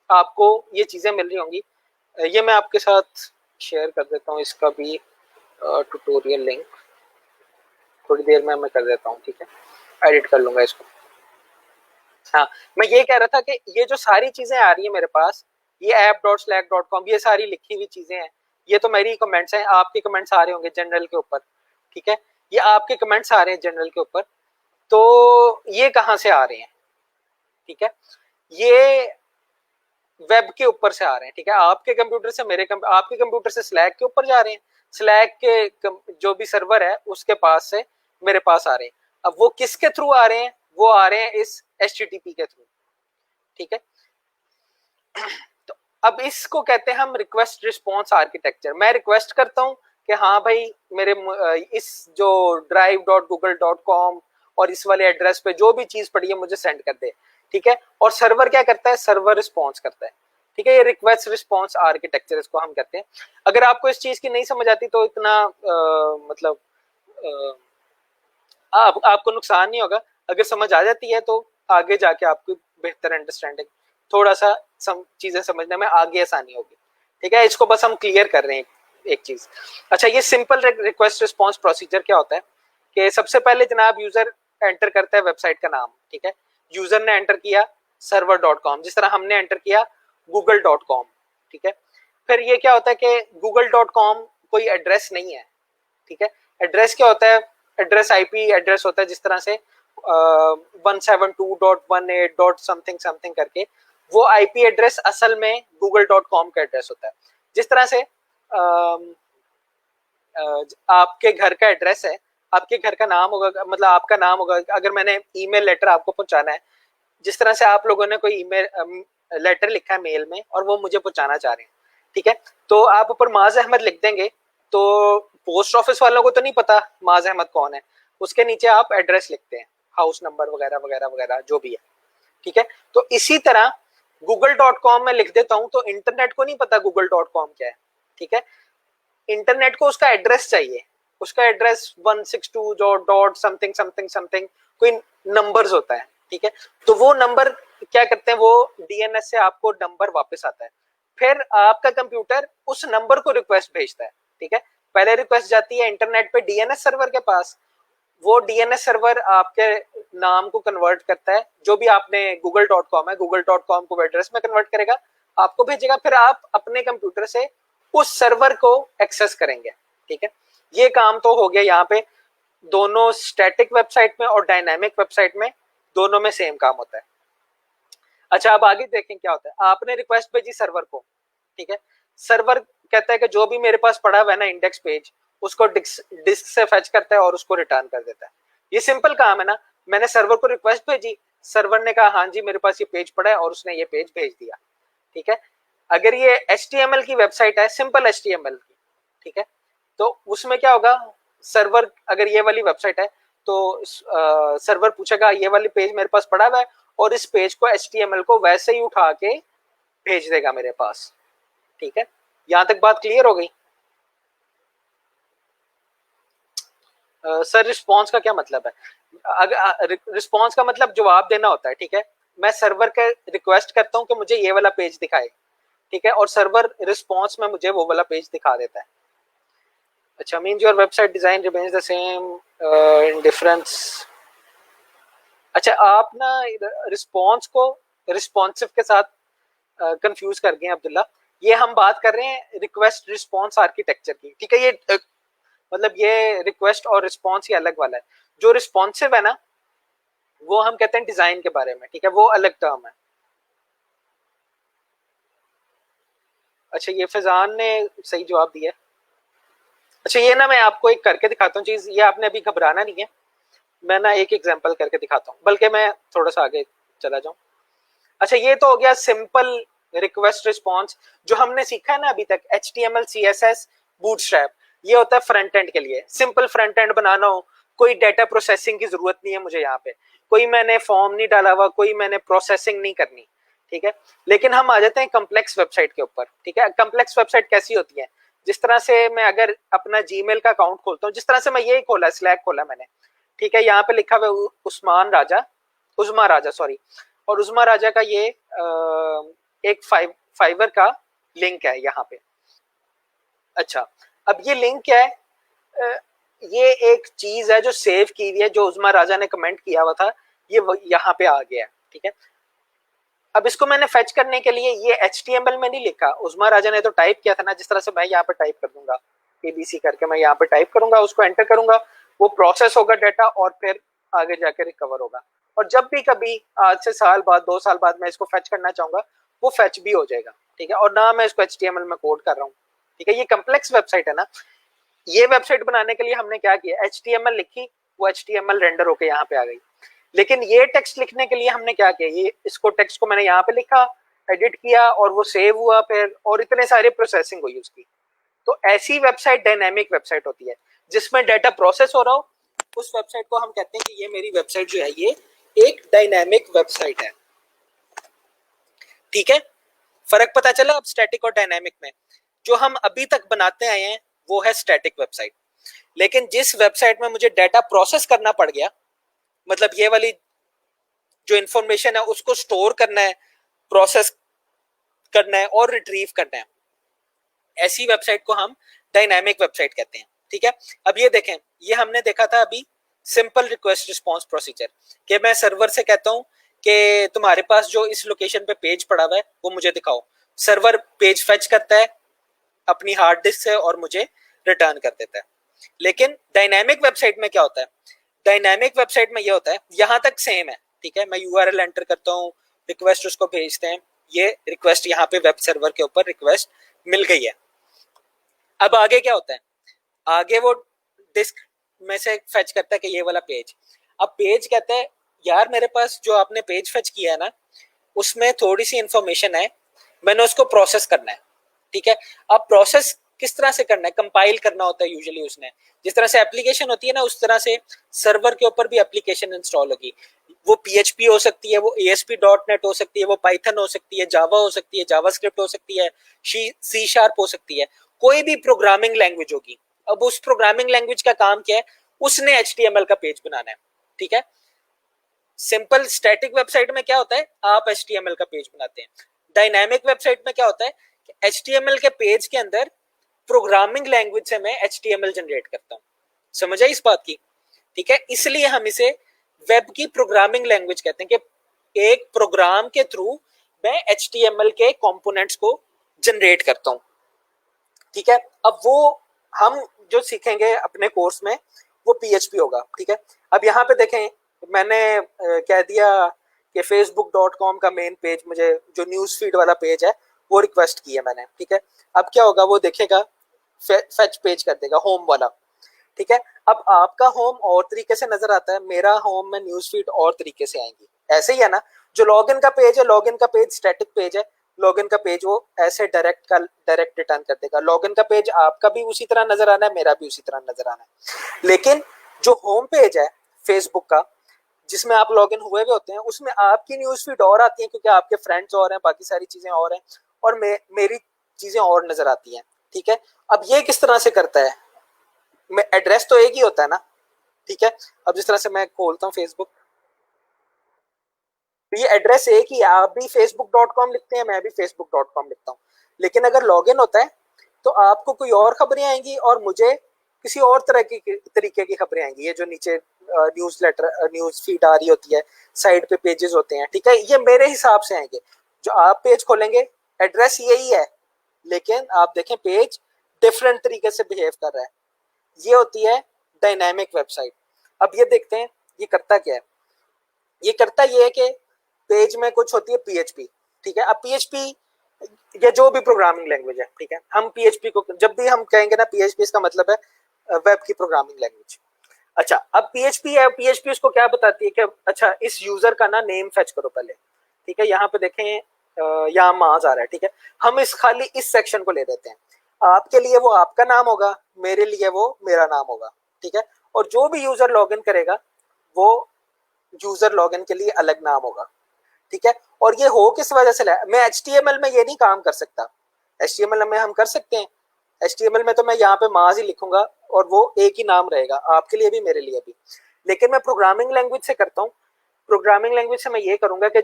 आपको ये चीजें मिल रही होंगी, ये मैं आपके साथ शेयर कर देता हूँ इसका भी ट्यूटोरियल लिंक, थोड़ी देर में मैं कर देता हूँ, ठीक है, एडिट कर लूंगा इसको। हाँ, मैं ये कह रहा था कि ये जो सारी चीजें आ रही है मेरे पास, ये app.slack.com, ये सारी लिखी हुई चीजें हैं, ये तो मेरी कमेंट्स हैं, आपके कमेंट्स आ रहे होंगे जनरल के ऊपर, ठीक है। ये आपके कमेंट्स आ रहे हैं जनरल के ऊपर, तो ये कहाँ से आ रहे हैं, ठीक है, ये वेब के ऊपर से आ रहे हैं, ठीक है। आपके कंप्यूटर से आपके कंप्यूटर से स्लैक के ऊपर जा रहे हैं, स्लैक के जो भी सर्वर है उसके पास से मेरे पास आ रहे हैं। अब वो किसके थ्रू आ रहे हैं? वो आ रहे हैं इस HTTP के थ्रू, ठीक है। तो अब इसको कहते हैं हम रिक्वेस्ट रिस्पॉन्स आर्किटेक्चर। मैं रिक्वेस्ट करता हूं कि हाँ भाई मेरे इस जो drive.google.com और इस वाले एड्रेस पे जो भी चीज पड़ी है मुझे सेंड कर दे, ठीक है। और सर्वर क्या करता है? सर्वर रिस्पॉन्स करता है, ठीक है। ये रिक्वेस्ट रिस्पॉन्स आर्किटेक्चर इसको हम कहते हैं। अगर आपको इस चीज की नहीं समझ आती तो इतना मतलब आपको नुकसान नहीं होगा, अगर समझ आ जाती है तो आगे जाके आपको बेहतर अंडरस्टैंडिंग, थोड़ा सा चीजें समझने में आगे आसानी होगी, ठीक है। इसको बस हम क्लियर कर रहे हैं एक चीज। अच्छा, ये सिंपल रिक्वेस्ट रिस्पॉन्स प्रोसीजर क्या होता है कि सबसे पहले जनाब यूजर एंटर करता है वेबसाइट का नाम, ठीक है। यूजर ने एंटर किया server.com, जिस तरह हमने एंटर किया google.com, ठीक है। फिर ये क्या होता है कि google.com कोई एड्रेस नहीं है, ठीक है। एड्रेस क्या होता है? एड्रेस IP एड्रेस होता है, जिस तरह से 172.18. समथिंग समथिंग करके, वो IP एड्रेस असल में google.com का एड्रेस होता है। जिस तरह से आपके घर का एड्रेस है, आपके घर का नाम होगा, मतलब आपका नाम होगा। अगर मैंने ईमेल लेटर आपको पहुंचाना है, जिस तरह से आप लोगों ने कोई ईमेल लेटर लिखा है मेल में और वो मुझे पहुंचाना चाह रहे हैं, ठीक है, तो आप ऊपर माज अहमद लिख देंगे, तो पोस्ट ऑफिस वालों को तो नहीं पता माज अहमद कौन है, उसके नीचे आप एड्रेस लिखते हैं, हाउस नंबर वगैरह वगैरह वगैरह जो भी है, ठीक है। तो इसी तरह google.com में लिख देता हूं, तो इंटरनेट को नहीं पता google.com क्या है, ठीक है। इंटरनेट को उसका एड्रेस चाहिए, उसका address 162 dot something something something कोई नंबर्स होता है, ठीक है। तो वो नंबर क्या करते हैं, वो डीएनएस से आपको नंबर वापस आता है, फिर आपका कंप्यूटर उस नंबर को रिक्वेस्ट भेजता है, ठीक है। पहले रिक्वेस्ट जाती है इंटरनेट पे डीएनएस सर्वर के पास, वो डीएनएस सर्वर आपके नाम को कन्वर्ट करता है, जो भी आपने google.com है, google.com को एड्रेस में कन्वर्ट करेगा, आपको भेजेगा, फिर आप अपने कंप्यूटर से उस सर्वर को एक्सेस करेंगे, ठीक है। ये काम तो हो गया यहाँ पे, दोनों स्टैटिक वेबसाइट में और डायनामिक वेबसाइट में दोनों में सेम काम होता है। अच्छा, अब आगे देखें क्या होता है। आपने रिक्वेस्ट भेजी सर्वर को, ठीक है, सर्वर कहता है कि जो भी मेरे पास पड़ा हुआ है ना इंडेक्स पेज, उसको डिस्क से फेच करता है और उसको रिटर्न कर देता है। ये सिंपल काम है ना, मैंने सर्वर को रिक्वेस्ट भेजी, सर्वर ने कहा हाँ जी मेरे पास ये पेज पड़ा है और उसने ये पेज भेज दिया, ठीक है। अगर ये HTML की वेबसाइट है, सिंपल HTML की, ठीक है, तो उसमें क्या होगा, सर्वर अगर ये वाली वेबसाइट है तो सर्वर पूछेगा ये वाली पेज मेरे पास पड़ा हुआ है, और इस पेज को HTML को वैसे ही उठा के भेज देगा मेरे पास, ठीक है। यहां तक बात क्लियर हो गई। सर रिस्पॉन्स का क्या मतलब है? अगर रिस्पॉन्स का मतलब जवाब देना होता है, ठीक है। मैं सर्वर के रिक्वेस्ट करता हूं कि मुझे ये वाला पेज दिखाए, ठीक है, और सर्वर रिस्पॉन्स में मुझे वो वाला पेज दिखा देता है। अच्छा, means your website design remains the same in difference. अच्छा, आप ना रिस्पॉन्स को रिस्पॉन्सिव के साथ कंफ्यूज कर गए अब्दुल्ला। ये हम बात कर रहे हैं रिक्वेस्ट रिस्पॉन्स आर्किटेक्चर की, ठीक है। ये मतलब ये रिक्वेस्ट और रिस्पॉन्स ही अलग वाला है। जो रिस्पॉन्सिव है ना, वो हम कहते हैं डिजाइन के बारे में, ठीक है, वो अलग टर्म है। अच्छा, ये फैजान ने सही जवाब दिया। अच्छा, ये ना मैं आपको एक करके दिखाता हूँ चीज, ये आपने अभी घबराना नहीं है, मैं ना एक एग्जांपल करके दिखाता हूँ, बल्कि मैं थोड़ा सा आगे चला जाऊं। अच्छा, ये तो हो गया सिंपल रिक्वेस्ट रिस्पॉन्स जो हमने सीखा है ना अभी तक, HTML CSS बूटस्ट्रैप, ये होता है फ्रंट एंड के लिए। सिंपल फ्रंट एंड बनाना हो, कोई डेटा प्रोसेसिंग की जरूरत नहीं है मुझे, यहाँ पे कोई मैंने फॉर्म नहीं डाला हुआ, कोई मैंने प्रोसेसिंग नहीं करनी, ठीक है। लेकिन हम आ जाते हैं कम्प्लेक्स वेबसाइट के ऊपर, ठीक है। कम्प्लेक्स वेबसाइट कैसी होती है, जिस तरह से मैं अगर अपना जीमेल का अकाउंट खोलता हूँ, जिस तरह से मैं ये खोला, स्लैक खोला मैंने, ठीक है, यहाँ पे लिखा हुआ उस्मान राजा, उस्मा राजा सॉरी, और उस्मा राजा का ये एक फाइवर का लिंक है यहाँ पे। अच्छा, अब ये लिंक क्या है, ये एक चीज है जो सेव की हुई है, जो उस्मा राजा ने कमेंट किया हुआ था, ये यहाँ पे आ गया, ठीक है। अब इसको मैंने फेच करने के लिए ये HTML में नहीं लिखा, उस्मा राजा ने तो टाइप किया था ना, जिस तरह से मैं यहाँ पे टाइप कर दूंगा ABC करके, मैं यहाँ पे टाइप करूंगा, उसको एंटर करूंगा, वो प्रोसेस होगा डाटा और फिर आगे जाके रिकवर होगा। और जब भी कभी आज से साल बाद 2 साल बाद मैं इसको फेच करना चाहूंगा, वो फेच भी हो जाएगा, ठीक है। और ना मैं इसको HTML में कोड कर रहा हूँ, ठीक है। ये कम्प्लेक्स वेबसाइट है ना। ये वेबसाइट बनाने के लिए हमने क्या किया, HTML लिखी, वो HTML रेंडर होके यहाँ पे आ गई। लेकिन ये टेक्स्ट लिखने के लिए हमने क्या किया, ये इसको टेक्स्ट को मैंने यहाँ पे लिखा, एडिट किया और वो सेव हुआ फिर, और इतने सारे प्रोसेसिंग हुई उसकी। तो ऐसी वेबसाइट डायनामिक वेबसाइट होती है, जिसमें डाटा प्रोसेस हो रहा हो, उस वेबसाइट को हम कहते हैं कि ये मेरी वेबसाइट जो है ये एक डायनामिक वेबसाइट है, ठीक है। फर्क पता चला अब स्टैटिक और डायनामिक में। जो हम अभी तक बनाते आए हैं वो है स्टैटिक वेबसाइट, लेकिन जिस वेबसाइट में मुझे डाटा प्रोसेस करना पड़ गया, मतलब ये वाली जो इंफॉर्मेशन है उसको स्टोर करना है, प्रोसेस करना है और रिट्रीव करना है, ऐसी वेबसाइट को हम डायनामिक वेबसाइट कहते हैं, ठीक है। अब ये देखें, ये हमने देखा था अभी सिंपल रिक्वेस्ट रिस्पॉन्स प्रोसीजर, कि मैं सर्वर से कहता हूं कि तुम्हारे पास जो इस लोकेशन पे पेज पड़ा हुआ है वो मुझे दिखाओ, सर्वर पेज फेच करता है अपनी हार्ड डिस्क से और मुझे रिटर्न कर देता है। लेकिन डायनामिक वेबसाइट में क्या होता है, डायनामिक वेबसाइट में ये होता है, यहां तक सेम है, ठीक है। मैं URL एंटर करता हूँ, रिक्वेस्ट उसको भेजते हैं, ये रिक्वेस्ट यहाँ पे वेब सर्वर के ऊपर रिक्वेस्ट मिल गई है। अब आगे क्या होता है, आगे वो डिस्क में से फेच करता है कि ये वाला पेज। अब पेज कहता है यार मेरे पास जो आपने पेज फेच किया है ना उसमें थोड़ी सी इंफॉर्मेशन है, मैंने उसको प्रोसेस करना है। ठीक है, अब प्रोसेस किस तरह से करना है, कंपाइल करना होता है यूजुअली उसने। जिस तरह से एप्लीकेशन होती है ना उस तरह से सर्वर के ऊपर भी एप्लीकेशन इंस्टॉल होगी। वो PHP हो सकती है, वो ASP.NET हो सकती है, वो पाइथन हो सकती है, जावा हो सकती है, जावास्क्रिप्ट हो सकती है, C# हो सकती है, कोई भी प्रोग्रामिंग लैंग्वेज होगी। अब उस प्रोग्रामिंग लैंग्वेज का काम क्या है, उसने HTML का पेज बनाना है। ठीक है, सिंपल स्टैटिक वेबसाइट में क्या होता है, आप HTML का पेज बनाते हैं। डायनामिक वेबसाइट में क्या होता है, HTML के पेज के अंदर प्रोग्रामिंग लैंग्वेज से मैं HTML जनरेट करता हूं। समझ आई इस बात की? ठीक है, इसलिए हम इसे वेब की प्रोग्रामिंग लैंग्वेज कहते हैं कि एक प्रोग्राम के थ्रू मैं HTML के कंपोनेंट्स को जनरेट करता हूं। ठीक है, अब वो हम जो सीखेंगे अपने कोर्स में वो PHP होगा। ठीक है, अब यहाँ पे देखें मैंने कह दिया कि facebook.com का मेन पेज, मुझे जो न्यूज फीड वाला पेज है वो रिक्वेस्ट की है मैंने। ठीक है, अब क्या होगा, वो देखेगा फेच पेज कर देगा, होम वाला। ठीक है, अब आपका होम और तरीके से नजर आता है, मेरा होम में न्यूज फीड और तरीके से आएंगी। ऐसे ही है ना, जो लॉगिन का पेज है, लॉगिन का पेज स्टैटिक पेज है, लॉगिन का पेज वो ऐसे डायरेक्ट रिटर्न कर देगा। लॉगिन का पेज आपका भी उसी तरह नजर आना है, मेरा भी उसी तरह नजर आना है। लेकिन जो होम पेज है फेसबुक का, जिसमें आप लॉगिन हुए हुए होते हैं, उसमें आपकी न्यूज फीड और आती है क्योंकि आपके फ्रेंड्स और हैं, बाकी सारी चीजें और हैं, और मेरी चीजें और नजर आती हैं। ठीक है, अब ये किस तरह से करता है, मैं एड्रेस तो एक ही होता है ना। ठीक है, अब जिस तरह से मैं खोलता हूँ फेसबुक, तो ये एड्रेस एक ही है, आप भी facebook.com लिखते हैं, मैं भी facebook.com लिखता हूँ। लेकिन अगर लॉगिन होता है तो आपको कोई और खबरें आएंगी और मुझे किसी और तरह की तरीके की खबरें आएंगी। ये जो नीचे न्यूज लेटर न्यूज फीड आ रही होती है, साइड पे पेजेस होते हैं, ठीक है, ये मेरे हिसाब से आएंगे। जो आप पेज खोलेंगे एड्रेस यही है, लेकिन आप देखें पेज डिफरेंट तरीके से बिहेव कर रहा है। ये होती है डायनामिक वेबसाइट। अब ये देखते हैं ये करता क्या है। ये करता ये है कि पेज में कुछ होती है PHP। ठीक है, अब PHP या जो भी प्रोग्रामिंग लैंग्वेज है, ठीक है, हम PHP को जब भी हम कहेंगे ना PHP, इसका मतलब है वेब की प्रोग्रामिंग लैंग्वेज। अच्छा, अब PHP है, PHP उसको क्या बताती है कि अच्छा इस यूजर का ना नेम फेच करो पहले। ठीक है, यहाँ पे देखें यहाँ माज आ रहा है। ठीक है, हम इस खाली इस सेक्शन को ले लेते हैं। आपके लिए वो आपका नाम होगा, मेरे लिए वो मेरा नाम होगा। ठीक है, और जो भी यूजर लॉगिन करेगा वो यूजर लॉगिन के लिए अलग नाम होगा। ठीक है, और ये हो किस वजह से मैं HTML में ये नहीं काम कर सकता। HTML में हम कर सकते हैं, HTML में तो मैं यहाँ पे माज ही लिखूंगा और वो एक ही नाम रहेगा, आपके लिए भी मेरे लिए भी। लेकिन मैं प्रोग्रामिंग लैंग्वेज से करता हूँ। प्रोग्रामिंग लैंग्वेज से मैं ये करूंगा कि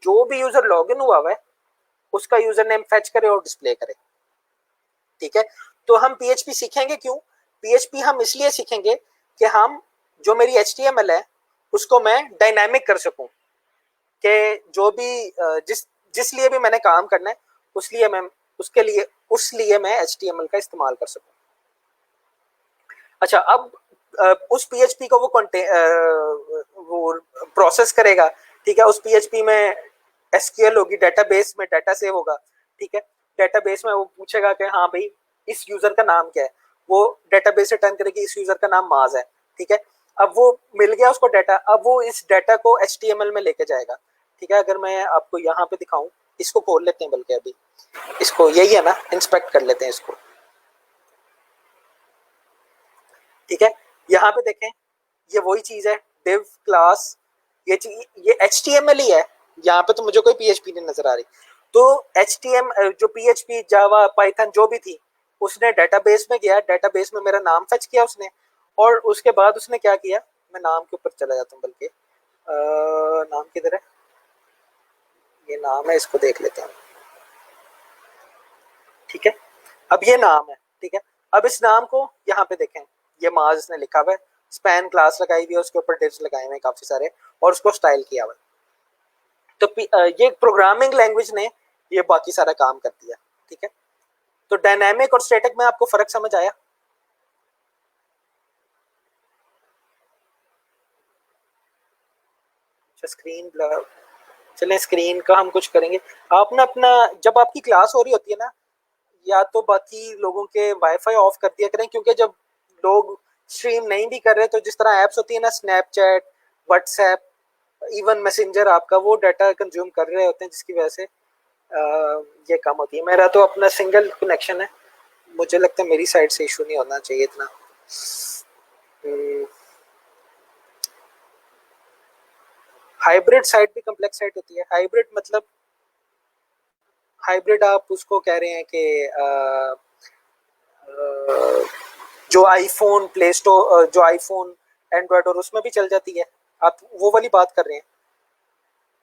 जो भी यूजर लॉगिन हुआ है उसका यूजर नेम फेच करे और डिस्प्ले करे। ठीक है, तो हम PHP सीखेंगे क्यों? PHP हम इसलिए सीखेंगे कि हम जो मेरी HTML है उसको मैं डायनामिक कर सकूं, कि जो भी जिस जिस लिए भी मैंने काम करना है उस लिए मैं HTML का इस्तेमाल कर सकूं। अच्छा, अब उस PHP को वो प्रोसेस करेगा। ठीक है, उस PHP में SQL होगी, डेटाबेस में डाटा सेव होगा। ठीक है, डेटाबेस में वो पूछेगा कि हाँ भाई इस यूजर का नाम क्या है, वो डेटाबेस रिटर्न करेगी इस यूजर का नाम माज है। ठीक है, अब वो मिल गया उसको डाटा, अब वो इस डाटा को HTML में लेके जाएगा। ठीक है, अगर मैं आपको यहाँ पे दिखाऊं, इसको खोल लेते हैं, बल्कि अभी इसको यही है ना, इंस्पेक्ट कर लेते हैं इसको। ठीक है, यहाँ पे देखें ये वही चीज है, div क्लास, ये HTML ही है। यहाँ पे तो मुझे कोई PHP नहीं नजर आ रही। तो HTML जो PHP जावा पाइथन जो भी थी, उसने डेटाबेस में गया, डेटाबेस में मेरा नाम फेच किया उसने, और उसके बाद उसने क्या किया, मैं नाम के ऊपर चला जाता हूँ, बल्कि नाम किधर है, ये नाम है, इसको देख लेते हैं। ठीक है, अब ये नाम है। ठीक है, अब इस नाम को यहाँ पे देखें, ये माज ने लिखा हुआ है, स्पैन क्लास लगाई हुई है, उसके ऊपर डिव्स लगाए हुए हैं काफी सारे, और उसको स्टाइल किया हुआ है। तो ये प्रोग्रामिंग लैंग्वेज ने ये बाकी सारा काम कर दिया। ठीक है, तो डायनामिक और स्टैटिक में आपको फर्क समझ आया? स्क्रीन ब्लर, चलें स्क्रीन का हम कुछ करेंगे। आप ना अपना, जब आपकी क्लास हो रही होती है ना, या तो बाकी लोगों के वाईफाई ऑफ कर दिया करें, क्योंकि जब लोग स्ट्रीम नहीं भी कर रहे तो जिस तरह ऐप्स होती है ना, स्नैपचैट, व्हाट्सएप, इवन मैसेंजर, आपका वो डाटा कंज्यूम कर रहे होते हैं, जिसकी वजह से ये कम होती है। मेरा तो अपना सिंगल कनेक्शन है, मुझे लगता है मेरी साइड से इशू नहीं होना चाहिए इतना। हाइब्रिड साइट भी कम्प्लेक्स साइट होती है। हाइब्रिड मतलब, हाइब्रिड आप उसको कह रहे हैं कि जो आईफोन प्ले स्टोर, जो आईफोन एंड्रॉयड और उसमें भी चल जाती है, आप वो वाली बात कर रहे हैं।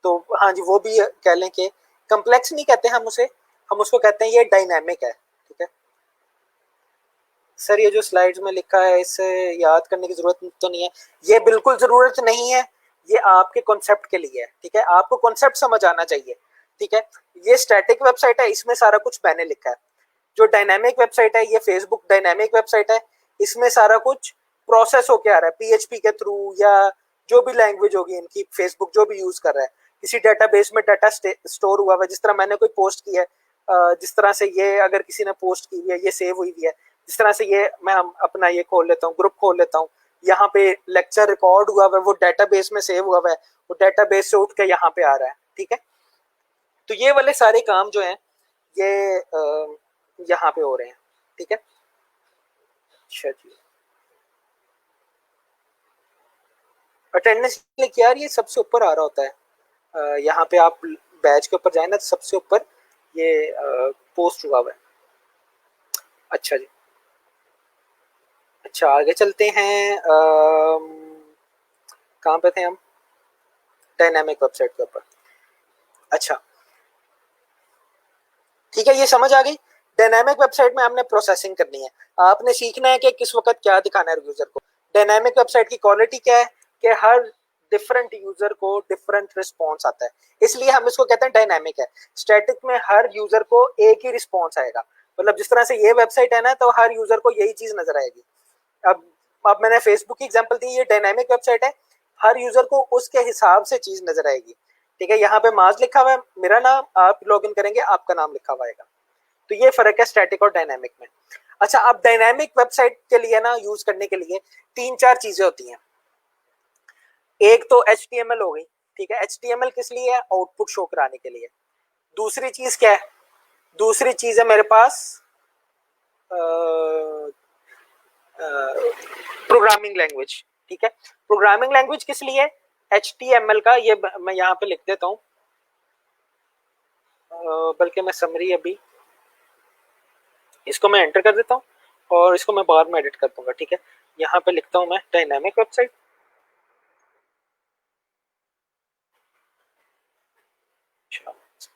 तो हाँ जी, वो भी कह लें कि कम्प्लेक्स नहीं कहते हम उसे, हम उसको कहते हैं ये डायनामिक है। ठीक है सर, ये जो स्लाइड्स में लिखा है इसे याद करने की जरूरत तो नहीं है, ये बिल्कुल जरूरत नहीं है, ये आपके कॉन्सेप्ट के लिए है। ठीक है, आपको कॉन्सेप्ट समझ आना चाहिए। ठीक है, ये स्टैटिक वेबसाइट है, इसमें सारा कुछ मैंने लिखा है। जो डायनामिक वेबसाइट है, ये फेसबुक डायनामिक वेबसाइट है, इसमें सारा कुछ प्रोसेस होके आ रहा है पीएचपी के थ्रू, या जो भी लैंग्वेज होगी इनकी, फेसबुक जो भी यूज कर रहा है, किसी डेटाबेस में डाटा स्टोर हुआ हुआ है। जिस तरह मैंने कोई पोस्ट की है, जिस तरह से ये अगर किसी ने पोस्ट की हुई है, ये सेव हुई हुई है, जिस तरह से ये मैं हम अपना ये खोल लेता हूँ, ग्रुप खोल लेता हूँ, यहाँ पे लेक्चर रिकॉर्ड हुआ हुआ है, वो डाटाबेस में सेव हुआ हुआ है, वो डाटाबेस से उठ के यहाँ पे आ रहा है। ठीक है, तो ये वाले सारे काम जो हैं ये यहाँ पे हो रहे हैं। ठीक है, अच्छा जी, अटेंडेंस लिख यार, ये सबसे ऊपर आ रहा होता है। यहाँ पे आप बैच के ऊपर जाए ना, तो सबसे ऊपर ये पोस्ट हुआ हुआ है। अच्छा जी, अच्छा आगे चलते हैं। कहाँ पे थे हम? डायनामिक वेबसाइट के ऊपर। अच्छा ठीक है, ये समझ आ गई। डायनामिक वेबसाइट में हमने प्रोसेसिंग करनी है, आपने सीखना है कि किस वक्त क्या दिखाना है यूजर को। डायनामिक वेबसाइट की क्वालिटी क्या है कि हर डिफरेंट यूजर को डिफरेंट रिस्पॉन्स आता है, इसलिए हम इसको कहते हैं डायनामिक है। स्टैटिक में हर यूजर को एक ही रिस्पॉन्स आएगा, मतलब जिस तरह से ये वेबसाइट है ना, तो हर यूजर को यही चीज नजर आएगी। अब अब मैंने फेसबुक की एग्जांपल दी, ये डायनामिक वेबसाइट है, हर यूजर को उसके हिसाब से चीज नजर आएगी। ठीक है, यहाँ पे माज लिखा हुआ है, मेरा नाम, आप लॉगिन करेंगे आपका नाम लिखा हुआ आएगा। तो ये फर्क है स्टैटिक और डायनामिक में। अच्छा, अब डायनामिक वेबसाइट के लिए ना, यूज करने के लिए तीन चार चीजें होती हैं। एक तो HTML हो गई। ठीक है, HTML किस लिए है? आउटपुट शो कराने के लिए। दूसरी चीज क्या है? दूसरी चीज है मेरे पास प्रोग्रामिंग लैंग्वेज। ठीक है, प्रोग्रामिंग लैंग्वेज किस लिए? HTML का, ये मैं यहाँ पे लिख देता हूँ, बल्कि मैं समरी अभी इसको मैं एंटर कर देता हूँ और इसको मैं बाद में एडिट कर दूंगा। ठीक है, यहाँ पे लिखता हूँ मैं डायनामिक वेबसाइट।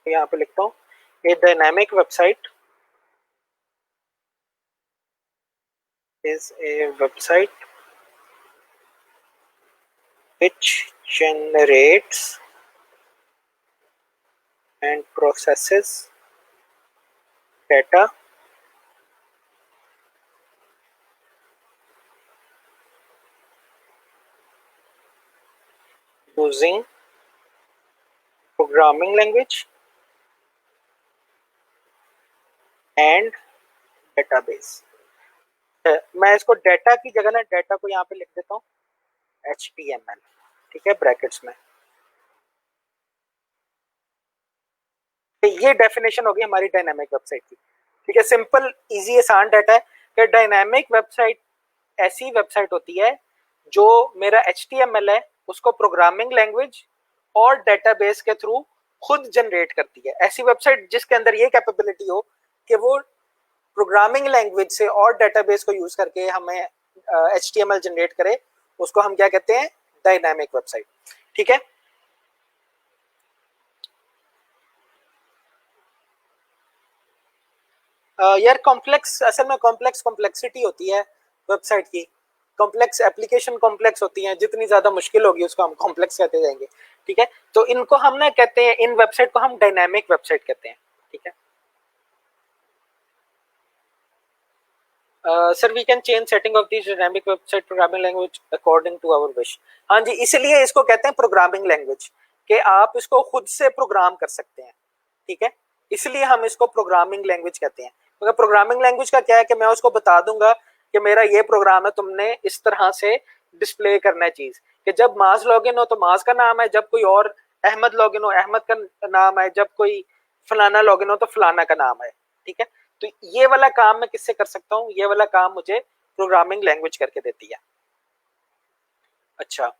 यहाँ पे लिखता हूँ a dynamic website is a website which generates and processes data using programming language and database। मैं इसको डाटा की जगह ना, डाटा को यहाँ पे लिख देता हूँ HTML। ठीक है, ब्रैकेट्स में। ये डेफिनेशन होगी हमारी डायनामिक वेबसाइट की। ठीक है, सिंपल इजी आसान डाटा है कि डायनामिक वेबसाइट ऐसी वेबसाइट होती है जो मेरा HTML है उसको प्रोग्रामिंग लैंग्वेज और डेटाबेस के थ्रू खुद जनरेट करती है। ऐसी वेबसाइट जिसके अंदर ये कैपेबिलिटी हो कि वो प्रोग्रामिंग लैंग्वेज से और डेटाबेस को यूज करके हमें HTML जनरेट करे, उसको हम क्या कहते हैं? Dynamic website. ठीक है, यार कॉम्प्लेक्स, असल में कॉम्प्लेक्सिटी होती है वेबसाइट की। कॉम्प्लेक्स एप्लीकेशन कॉम्प्लेक्स होती हैं, जितनी ज्यादा मुश्किल होगी उसको हम कॉम्प्लेक्स कहते जाएंगे। ठीक है, तो इनको हम ना कहते हैं, इन वेबसाइट को हम डायनामिक वेबसाइट कहते हैं। ठीक है sir, we can change setting of this dynamic website programming language according to our wish. हाँ जी, इसलिए इसको कहते हैं प्रोग्रामिंग लैंग्वेज, कि आप इसको खुद से प्रोग्राम कर सकते हैं। ठीक है, इसलिए हम इसको प्रोग्रामिंग लैंग्वेज कहते हैं। तो प्रोग्रामिंग लैंग्वेज का क्या है कि मैं उसको बता दूंगा कि मेरा ये प्रोग्राम है, तुमने इस तरह से डिस्प्ले करना है चीज कि जब माज लॉगिन हो तो माज का नाम है, जब कोई और अहमद लॉगिन हो अहमद का नाम है, जब कोई फलाना लॉगिन हो तो फलाना का नाम है। ठीक है, तो ये वाला काम मैं किससे कर सकता हूँ? ये वाला काम मुझे प्रोग्रामिंग लैंग्वेज करके देती है। अच्छा,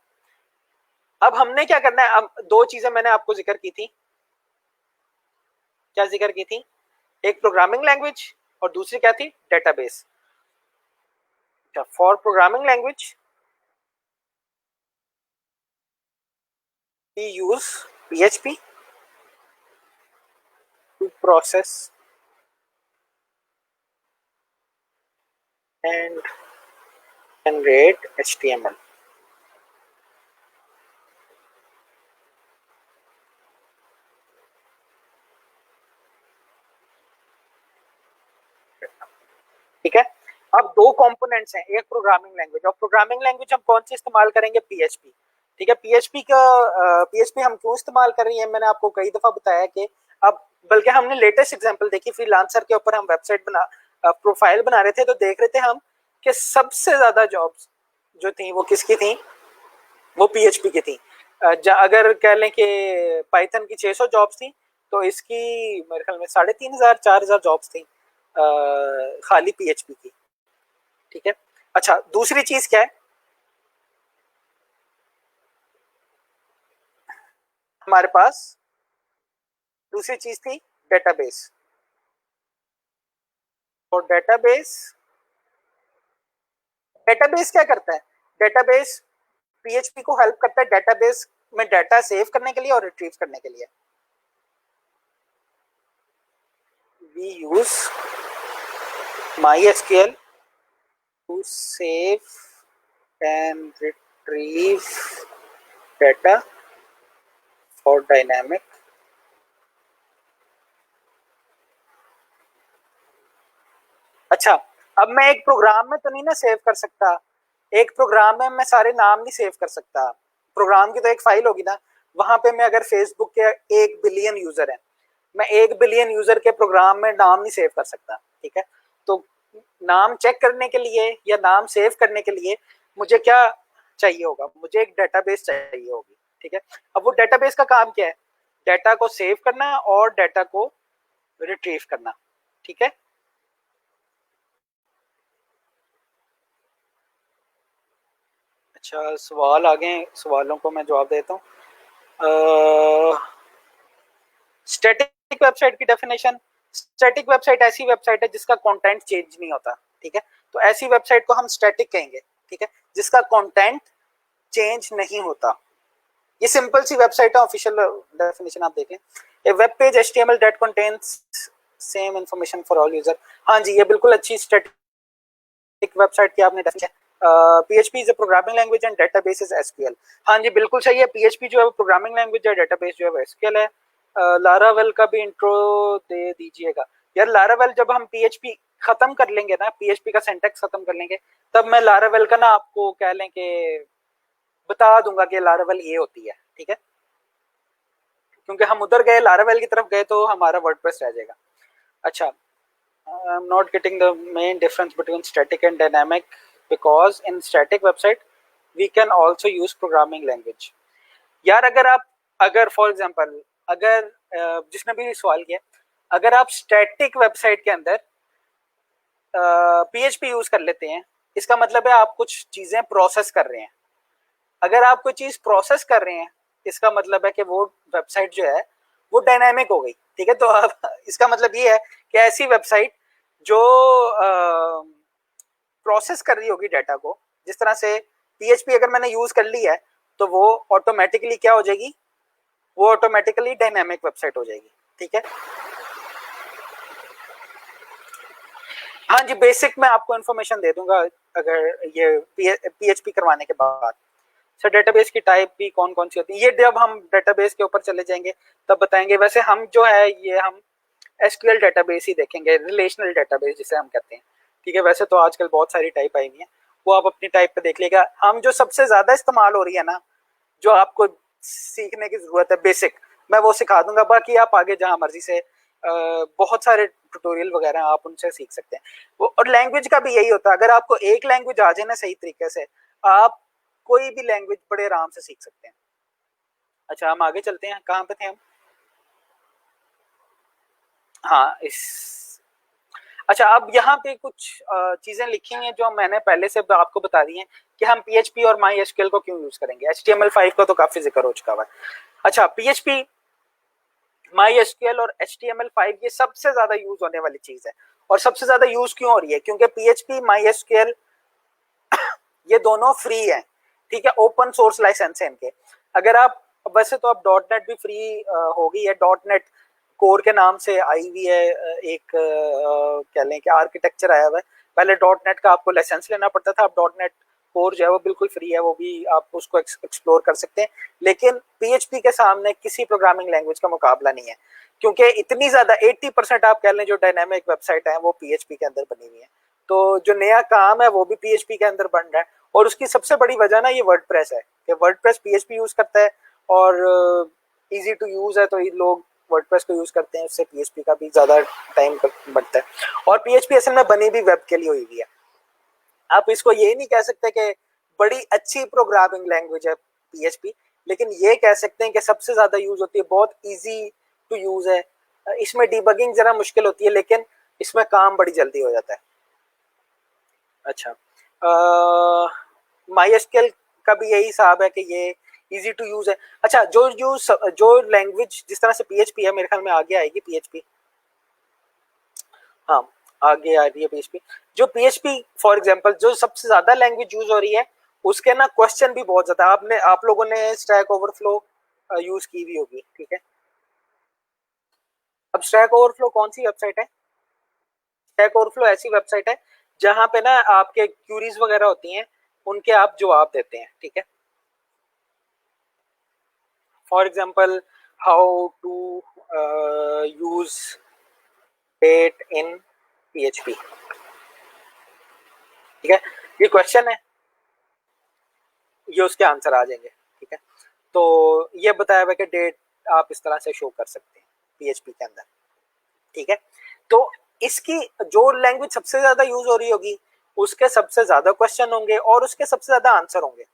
अब हमने क्या करना है? अब दो चीजें मैंने आपको जिक्र की थी। क्या जिक्र की थी? एक प्रोग्रामिंग लैंग्वेज और दूसरी क्या थी? Database. For programming language we use PHP to process and generate HTML. ठीक है, अब दो कंपोनेंट्स हैं, एक प्रोग्रामिंग लैंग्वेज, और प्रोग्रामिंग लैंग्वेज हम कौन सी इस्तेमाल करेंगे? PHP। ठीक है, PHP हम क्यों इस्तेमाल कर रही है, मैंने आपको कई दफा बताया कि अब बल्कि हमने लेटेस्ट एग्जांपल देखी, फ्रीलांसर के ऊपर हम वेबसाइट बना प्रोफाइल बना रहे थे तो देख रहे थे हम कि सबसे ज्यादा जॉब्स जो थी वो किसकी थी? वो PHP की थी। अगर कह लें कि पाइथन की 600 जॉब्स थी तो इसकी मेरे ख्याल में 3500 4000 जॉब्स थी खाली PHP की। ठीक है, अच्छा दूसरी चीज क्या है? हमारे पास दूसरी चीज थी डेटाबेस। और डेटाबेस क्या करता है? डेटाबेस PHP को हेल्प करता है डेटाबेस में डाटा सेव करने के लिए और रिट्रीव करने के लिए। We use MySQL to save and retrieve data for dynamic अच्छा, अब मैं एक प्रोग्राम में तो नहीं ना सेव कर सकता, एक प्रोग्राम में मैं सारे नाम नहीं सेव कर सकता। प्रोग्राम की तो एक फाइल होगी ना, वहां पे मैं अगर फेसबुक के 1 बिलियन यूजर है, मैं 1 बिलियन यूजर के प्रोग्राम में नाम नहीं सेव कर सकता। ठीक है, तो नाम चेक करने के लिए या नाम सेव करने के लिए मुझे क्या चाहिए होगा? मुझे एक डेटाबेस चाहिए होगी। ठीक है, अब वो डेटाबेस का काम क्या है? डाटा को सेव करना और डाटा को रिट्रीव करना। ठीक है, अच्छा सवाल आ गए, सवालों को मैं जवाब देता हूँ। स्टैटिक वेबसाइट की डेफिनेशन, स्टैटिक वेबसाइट ऐसी वेबसाइट है जिसका कंटेंट चेंज नहीं होता। ठीक है, तो ऐसी वेबसाइट को हम स्टैटिक कहेंगे। ठीक है, जिसका कंटेंट चेंज नहीं होता। ये सिंपल सी वेबसाइट है, ऑफिशियल डेफिनेशन आप देखें। A web page HTML that contains same information for all user. हाँ जी, ये बिल्कुल अच्छी स्टैटिक वेबसाइट की आपने definition. PHP is a programming language and database is SQL। हाँ जी बिल्कुल सही है, PHP जो है प्रोग्रामिंग लैंग्वेज है, डेटाबेस जो है वो SQL है। लारावेल का भी इंट्रो दे दीजिएगा। यार लारावेल जब हम PHP खत्म कर लेंगे ना, PHP का सिंटैक्स खत्म कर लेंगे, तब मैं लारावेल का ना आपको कह लें कि बता दूंगा कि लारावेल ये होती है। ठीक है, क्योंकि हम उधर गए, लारावेल की तरफ गए तो हमारा वर्डप्रेस रह जाएगा। अच्छा, I'm not getting the main difference between static and dynamic because in static website we can also use programming language। यार अगर फॉर एग्जांपल अगर जिसने भी सवाल किया, अगर आप स्टैटिक वेबसाइट के अंदर PHP यूज कर लेते हैं, इसका मतलब है आप कुछ चीजें प्रोसेस कर रहे हैं। अगर आप कोई चीज प्रोसेस कर रहे हैं, इसका मतलब है कि वो वेबसाइट जो है वो डायनामिक हो गई। ठीक है, तो अब इसका मतलब ये है कि ऐसी वेबसाइट जो प्रोसेस कर रही होगी डाटा को, जिस तरह से PHP अगर मैंने यूज कर ली है तो वो ऑटोमेटिकली क्या हो जाएगी? वो ऑटोमेटिकली डायनामिक वेबसाइट हो जाएगी। ठीक है, हाँ जी बेसिक मैं आपको इन्फॉर्मेशन दे दूंगा अगर ये PHP करवाने के बाद। सर डेटाबेस की टाइप भी कौन कौन सी होती है, ये जब हम डेटाबेस के ऊपर चले जाएंगे तब बताएंगे। वैसे हम जो है ये हम SQL डेटाबेस ही देखेंगे, रिलेशनल डेटाबेस जिसे हम कहते हैं। ठीक है, वैसे तो आजकल बहुत सारी टाइप आई हुई है, वो आप अपनी टाइप पे देख लेगा। हम जो सबसे ज्यादा इस्तेमाल हो रही है ना, जो आपको सीखने की जरूरत है बेसिक, मैं वो सिखा दूंगा। बाकी आप आगे जहां मर्जी से बहुत सारे ट्यूटोरियल वगैरह आप उनसे सीख सकते हैं वो। और लैंग्वेज का भी यही होता है, अगर आपको एक लैंग्वेज आ जाए ना सही तरीके से, आप कोई भी लैंग्वेज बड़े आराम से सीख सकते हैं। अच्छा हम आगे चलते हैं, कहाँ पे थे हम? हाँ अच्छा अब यहाँ पे कुछ चीजें लिखी हैं जो मैंने पहले से आपको बता दी हैं कि हम PHP और MySQL को क्यों यूज करेंगे। HTML5 का तो काफी जिक्र हो चुका हुआ है। अच्छा PHP, MySQL और HTML5 ये सबसे ज्यादा यूज होने वाली चीज है। और सबसे ज्यादा यूज क्यों हो रही है? क्योंकि PHP, MySQL ये दोनों फ्री है, ठीक है, ओपन सोर्स लाइसेंस है इनके। अगर आप वैसे तो अब .NET भी फ्री हो गई है, .NET कोर के नाम से आई हुई है, एक कह लें कि आर्किटेक्चर आया हुआ है। पहले .NET का आपको लाइसेंस लेना पड़ता था, अब .NET कोर जो है वो बिल्कुल फ्री है, वो भी आप उसको एक्सप्लोर कर सकते हैं। लेकिन PHP के सामने किसी प्रोग्रामिंग लैंग्वेज का मुकाबला नहीं है, क्योंकि इतनी ज्यादा 80% आप कह लें जो डायनामिक वेबसाइट है वो PHP के अंदर बनी हुई है। तो जो नया काम है वो भी PHP के अंदर बन रहा है। और उसकी सबसे बड़ी वजह ना ये वर्डप्रेस है कि वर्डप्रेस PHP यूज करता है और इजी टू यूज है, तो ये लोग वर्डप्रेस को यूज करते हैं, उससे PHP का भी ज्यादा टाइम बढ़ता है। और PHP असल में बनी भी वेब के लिए हुई है। आप इसको ये नहीं कह सकते कि बड़ी अच्छी प्रोग्रामिंग लैंग्वेज है PHP, लेकिन ये कह सकते हैं कि सबसे ज्यादा यूज होती है, बहुत इजी टू यूज है। इसमें डिबगिंग जरा मुश्किल होती है, लेकिन इसमें काम बड़ी जल्दी हो जाता है। अच्छा MySQL का भी यही हिसाब है कि ये इजी टू यूज है। अच्छा जो लैंग्वेज जिस तरह से PHP है, मेरे ख्याल में आगे आएगी PHP, हाँ आगे आ रही है PHP। जो PHP फॉर एग्जांपल जो सबसे ज्यादा लैंग्वेज यूज हो रही है, उसके ना क्वेश्चन भी बहुत ज्यादा, आप लोगों ने स्टैक ओवरफ्लो यूज की भी होगी, ठीक है। अब स्टैक ओवरफ्लो कौन सी वेबसाइट है? स्टैक ओवरफ्लो ऐसी वेबसाइट है जहां पे ना आपके क्यूरीज वगैरह होती हैं, उनके आप जवाब देते हैं, ठीक है। For example how to use date in PHP, ठीक है, ये क्वेश्चन है, ये उसके आंसर आ जाएंगे, ठीक है। तो ये बताया हुआ कि डेट आप इस तरह से शो कर सकते हैं PHP के अंदर, ठीक है। तो इसकी जो लैंग्वेज सबसे ज्यादा यूज हो रही होगी, उसके सबसे ज्यादा क्वेश्चन होंगे और उसके सबसे ज्यादा आंसर होंगे।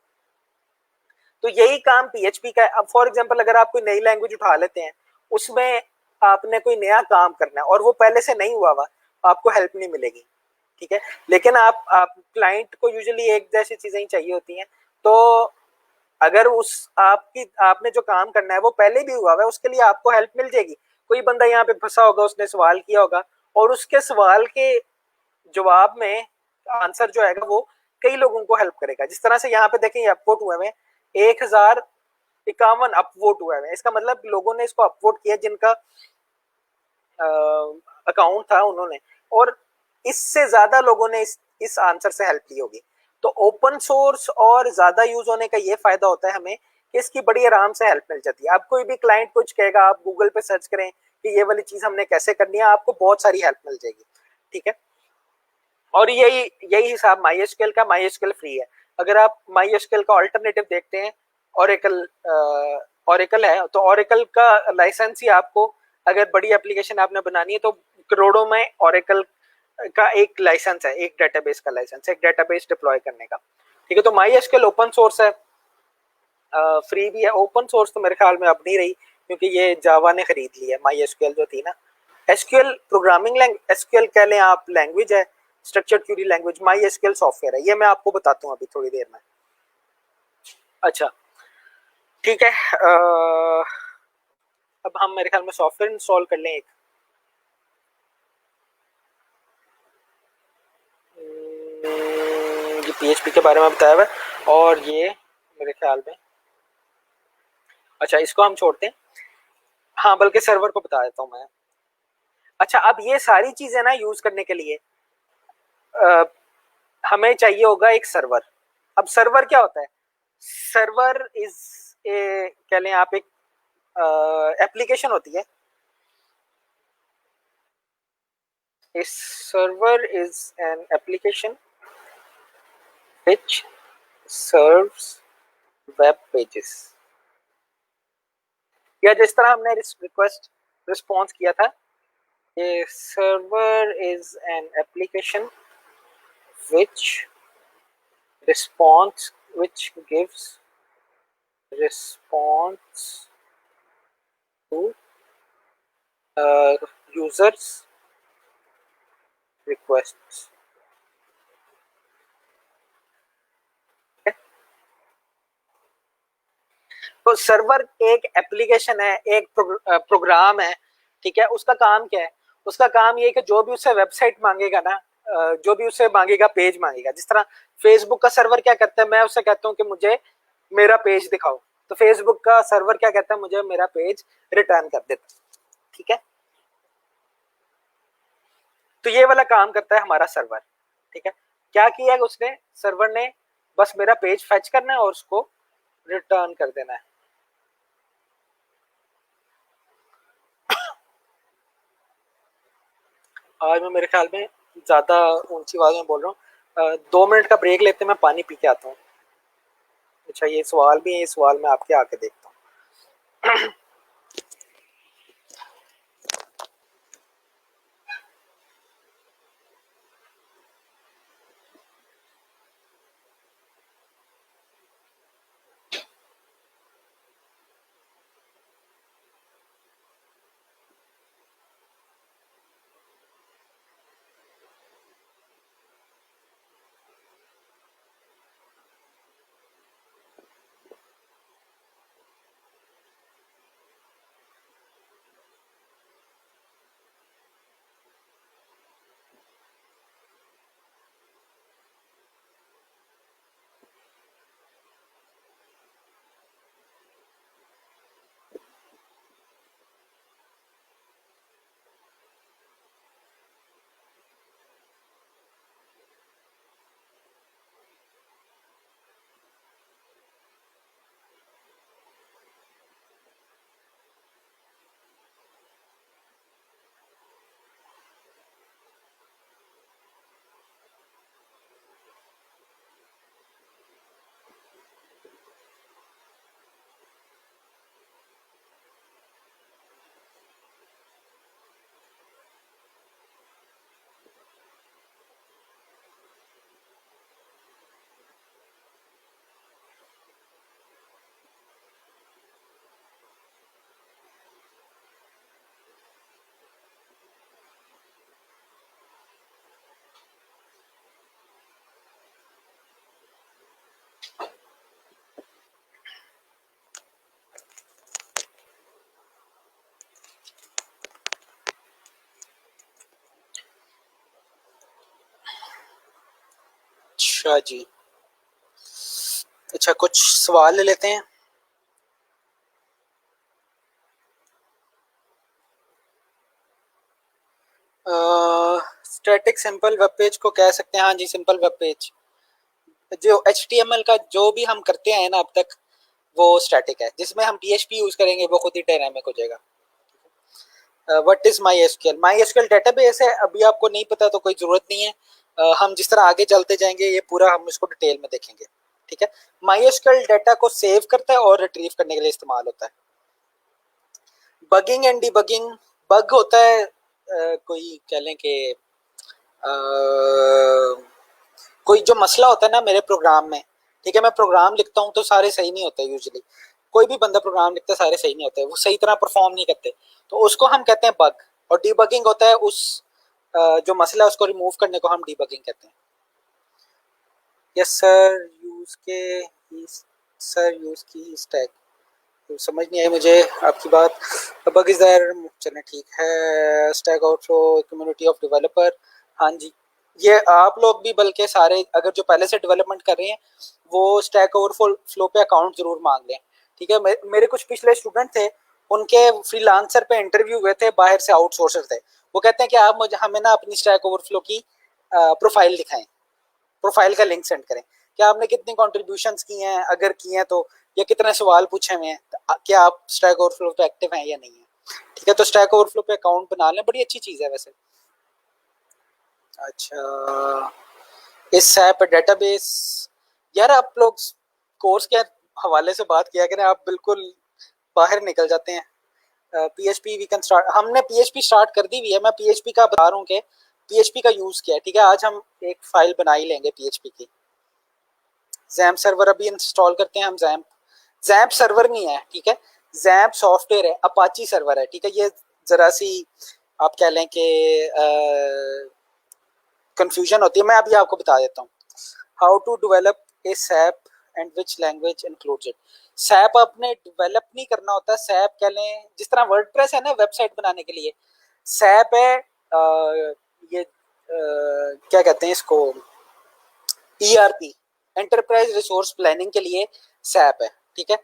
तो यही काम PHP का है। अब फॉर एग्जांपल अगर आप कोई नई लैंग्वेज उठा लेते हैं, उसमें आपने कोई नया काम करना है और वो पहले से नहीं हुआ हुआ, आपको हेल्प नहीं मिलेगी, ठीक है। लेकिन आप क्लाइंट को यूजुअली एक जैसी चीजें ही चाहिए होती हैं। तो अगर उस आपने जो काम करना है वो पहले भी हुआ है, उसके लिए आपको हेल्प मिल जाएगी। कोई बंदा यहाँ पे फंसा होगा, उसने सवाल किया होगा और उसके सवाल के जवाब में आंसर जो आएगा वो कई लोगों को हेल्प करेगा। जिस तरह से यहाँ पे देखें अपवोट हुए हैं 1051 अपवोट हुए हैं, इसका मतलब लोगों ने इसको अपवोट किया जिनका अकाउंट था उन्होंने, और इससे ज्यादा लोगों ने इस आंसर से हेल्प ली होगी। तो ओपन सोर्स और ज्यादा यूज होने का ये फायदा होता है हमें कि इसकी बड़ी आराम से हेल्प मिल जाती है। आप कोई भी क्लाइंट कुछ कहेगा, आप गूगल पे सर्च करें कि ये वाली चीज हमने कैसे करनी है, आपको बहुत सारी हेल्प मिल जाएगी, ठीक है। और यही यही हिसाब MySQL का, MySQL फ्री है। अगर आप MySQL का ऑल्टरनेटिव देखते हैं, ओरेकल ओरेकल है, तो ओरेकल का लाइसेंस ही आपको, अगर बड़ी एप्लीकेशन आपने बनानी है तो करोड़ों में ओरेकल का एक लाइसेंस है, एक डेटाबेस का लाइसेंस है, एक डेटाबेस डिप्लॉय करने का, ठीक है। तो MySQL ओपन सोर्स है, फ्री भी है। ओपन सोर्स तो मेरे ख्याल में अब नहीं रही, क्योंकि ये जावा ने खरीद ली है MySQL जो थी ना। SQL प्रोग्रामिंग लैंग्वेज, SQL कह लें आप, लैंग्वेज है, structured query language. MySQL software है, ये मैं आपको बताता हूँ अभी थोड़ी देर में। अच्छा ठीक है, अब हम मेरे ख्याल में सॉफ्टवेयर इंस्टॉल कर लें एक। ये PHP के बारे में बताया हुआ है और ये मेरे ख्याल में, अच्छा इसको हम छोड़ते हैं, हाँ बल्कि सर्वर को बता देता हूँ मैं। अच्छा अब ये सारी चीजें ना यूज करने के लिए हमें चाहिए होगा एक सर्वर। अब सर्वर क्या होता है? सर्वर इज ए, कह लें आप, एक एप्लीकेशन होती है। A server is an application which serves web pages। या जिस तरह हमने रिक्वेस्ट रिस्पॉन्स किया था A server is an application which gives response to users requests. तो सर्वर एक एप्लीकेशन है, एक प्रोग्राम है, ठीक है। उसका काम क्या है? उसका काम ये है कि जो भी उससे वेबसाइट मांगेगा ना, जो भी उससे मांगेगा, पेज मांगेगा। जिस तरह फेसबुक का सर्वर क्या करता है, मैं उससे कहता हूँ कि मुझे मेरा पेज दिखाओ, तो फेसबुक का सर्वर क्या कहता है, मुझे मेरा पेज रिटर्न कर देता, ठीक है। तो ये वाला काम करता है हमारा सर्वर, ठीक है। क्या किया है उसने, सर्वर ने बस मेरा पेज फेच करना है और उसको रिटर्न कर देना है। आज मैं मेरे ख्याल में ज्यादा ऊंची आवाज में बोल रहा हूँ। 2 मिनट का ब्रेक लेते हैं, मैं पानी पी के आता हूँ। अच्छा, ये सवाल भी है, ये सवाल मैं आपके आके देखता हूँ। अच्छा जी, अच्छा कुछ सवाल ले लेते हैं। स्टैटिक सिंपल वेब पेज को कह सकते हैं, हाँ जी, सिंपल वेब पेज। जो HTML का जो भी हम करते हैं ना अब तक, वो स्टैटिक है। जिसमें हम PHP यूज करेंगे वो खुद ही डायनामिक हो जाएगा। What is my SQL? My SQL database है, अभी आपको नहीं पता तो कोई जरूरत नहीं है। हम जिस तरह आगे चलते जाएंगे ये पूरा हम इसको डिटेल में देखेंगे, ठीक है। माई एसक्यूएल डाटा को सेव करता है और रिट्रीव करने के लिए इस्तेमाल होता है। बगिंग एंड डीबगिंग, बग होता है कोई कह लें कि कोई जो मसला होता है ना मेरे प्रोग्राम में, ठीक है। मैं प्रोग्राम लिखता हूँ तो सारे सही नहीं होते यूजुअली। कोई भी बंदा प्रोग्राम लिखता है सारे सही नहीं होते, वो सही तरह परफॉर्म नहीं करते, तो उसको हम कहते हैं बग। और डीबगिंग होता है उस जो मसला है उसको रिमूव करने को हम डीबगिंग कहते हैं। यस सर, यूज के सर यूज की स्टैक, तो समझ नहीं आई मुझे आपकी बात। बग इज देयर, चलें ठीक है। Stack outflow community of developer, हाँ जी। ये आप लोग भी बल्कि सारे अगर जो पहले से डेवलपमेंट कर रहे हैं वो स्टैक ओवरफ्लो पे अकाउंट जरूर मांग लें, ठीक है। मेरे कुछ पिछले स्टूडेंट थे, उनके फ्रीलांसर पे इंटरव्यू हुए थे, बाहर से आउटसोर्सर थे। वो कहते हैं कि आप मुझे हमें ना अपनी स्टैक ओवरफ्लो की प्रोफाइल दिखाएं, प्रोफाइल का लिंक सेंड करें कि आपने कितनी कॉन्ट्रीब्यूशंस की हैं, अगर की हैं तो, या कितने सवाल पूछे हुए हैं, क्या आप स्टैक ओवरफ्लो पे एक्टिव हैं या नहीं है, ठीक है। तो स्टैक ओवरफ्लो पे अकाउंट बना लें, बड़ी अच्छी चीज़ है वैसे। अच्छा, इस ऐप डेटाबेस, यार आप लोग कोर्स के हवाले से बात किया करें, आप बिल्कुल बाहर निकल जाते हैं। PHP वी कैन स्टार्ट, हमने PHP स्टार्ट कर दी हुई है। मैं PHP का बता रहा हूँ कि PHP का यूज किया है, ठीक है। आज हम एक फाइल बना ही लेंगे PHP की। जैम्प सर्वर अभी इंस्टॉल करते हैं हम। जैम्प सर्वर नहीं है, ठीक है, जैम्प सॉफ्टवेयर है, अपाची सर्वर है, ठीक है। ये जरा सी आप कह लें कि कंफ्यूजन होती है, मैं अभी आपको बता देता हूँ। How to develop a SAP and which language includes it. SAP आपने डेवलप नहीं करना होता। सैप कह लें जिस तरह वर्डप्रेस है ना वेबसाइट बनाने के लिए, सैप है ये क्या कहते हैं इसको, ERP, एंटरप्राइज रिसोर्स प्लानिंग के लिए सैप है, ठीक है।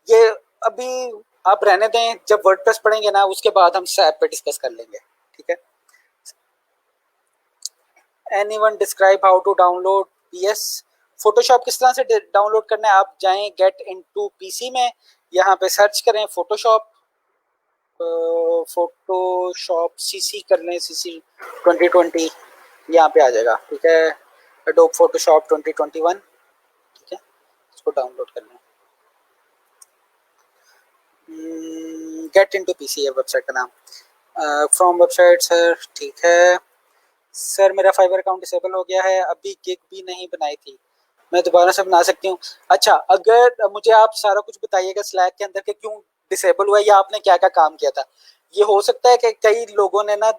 ये अभी आप रहने दें, जब वर्डप्रेस पढ़ेंगे ना उसके बाद हम सैप पे डिस्कस कर लेंगे, ठीक है। Anyone describe how to download PS Photoshop, किस तरह से डाउनलोड करना है। आप जाएं गेट इनटू PC में, यहाँ पे सर्च करें फोटोशॉप, फोटोशॉप CC कर लें, CC 2020 यहाँ पे आ जाएगा, ठीक है। एडोब फोटोशॉप 2021, ठीक है, इसको डाउनलोड कर लें। गेट इनटू PC है वेबसाइट का नाम। फ्रॉम वेबसाइट सर, ठीक है। सर मेरा फाइबर अकाउंट डिसेबल हो गया है, अभी गिग भी नहीं बनाई थी, मैं दोबारा से बना सकती हूँ। अच्छा, अगर मुझे आप सारा कुछ बताइएगा स्लैक के अंदर कि क्यों डिसेबल हुआ या आपने क्या क्या काम किया था। ये हो सकता है कि कई लोगों ने ना,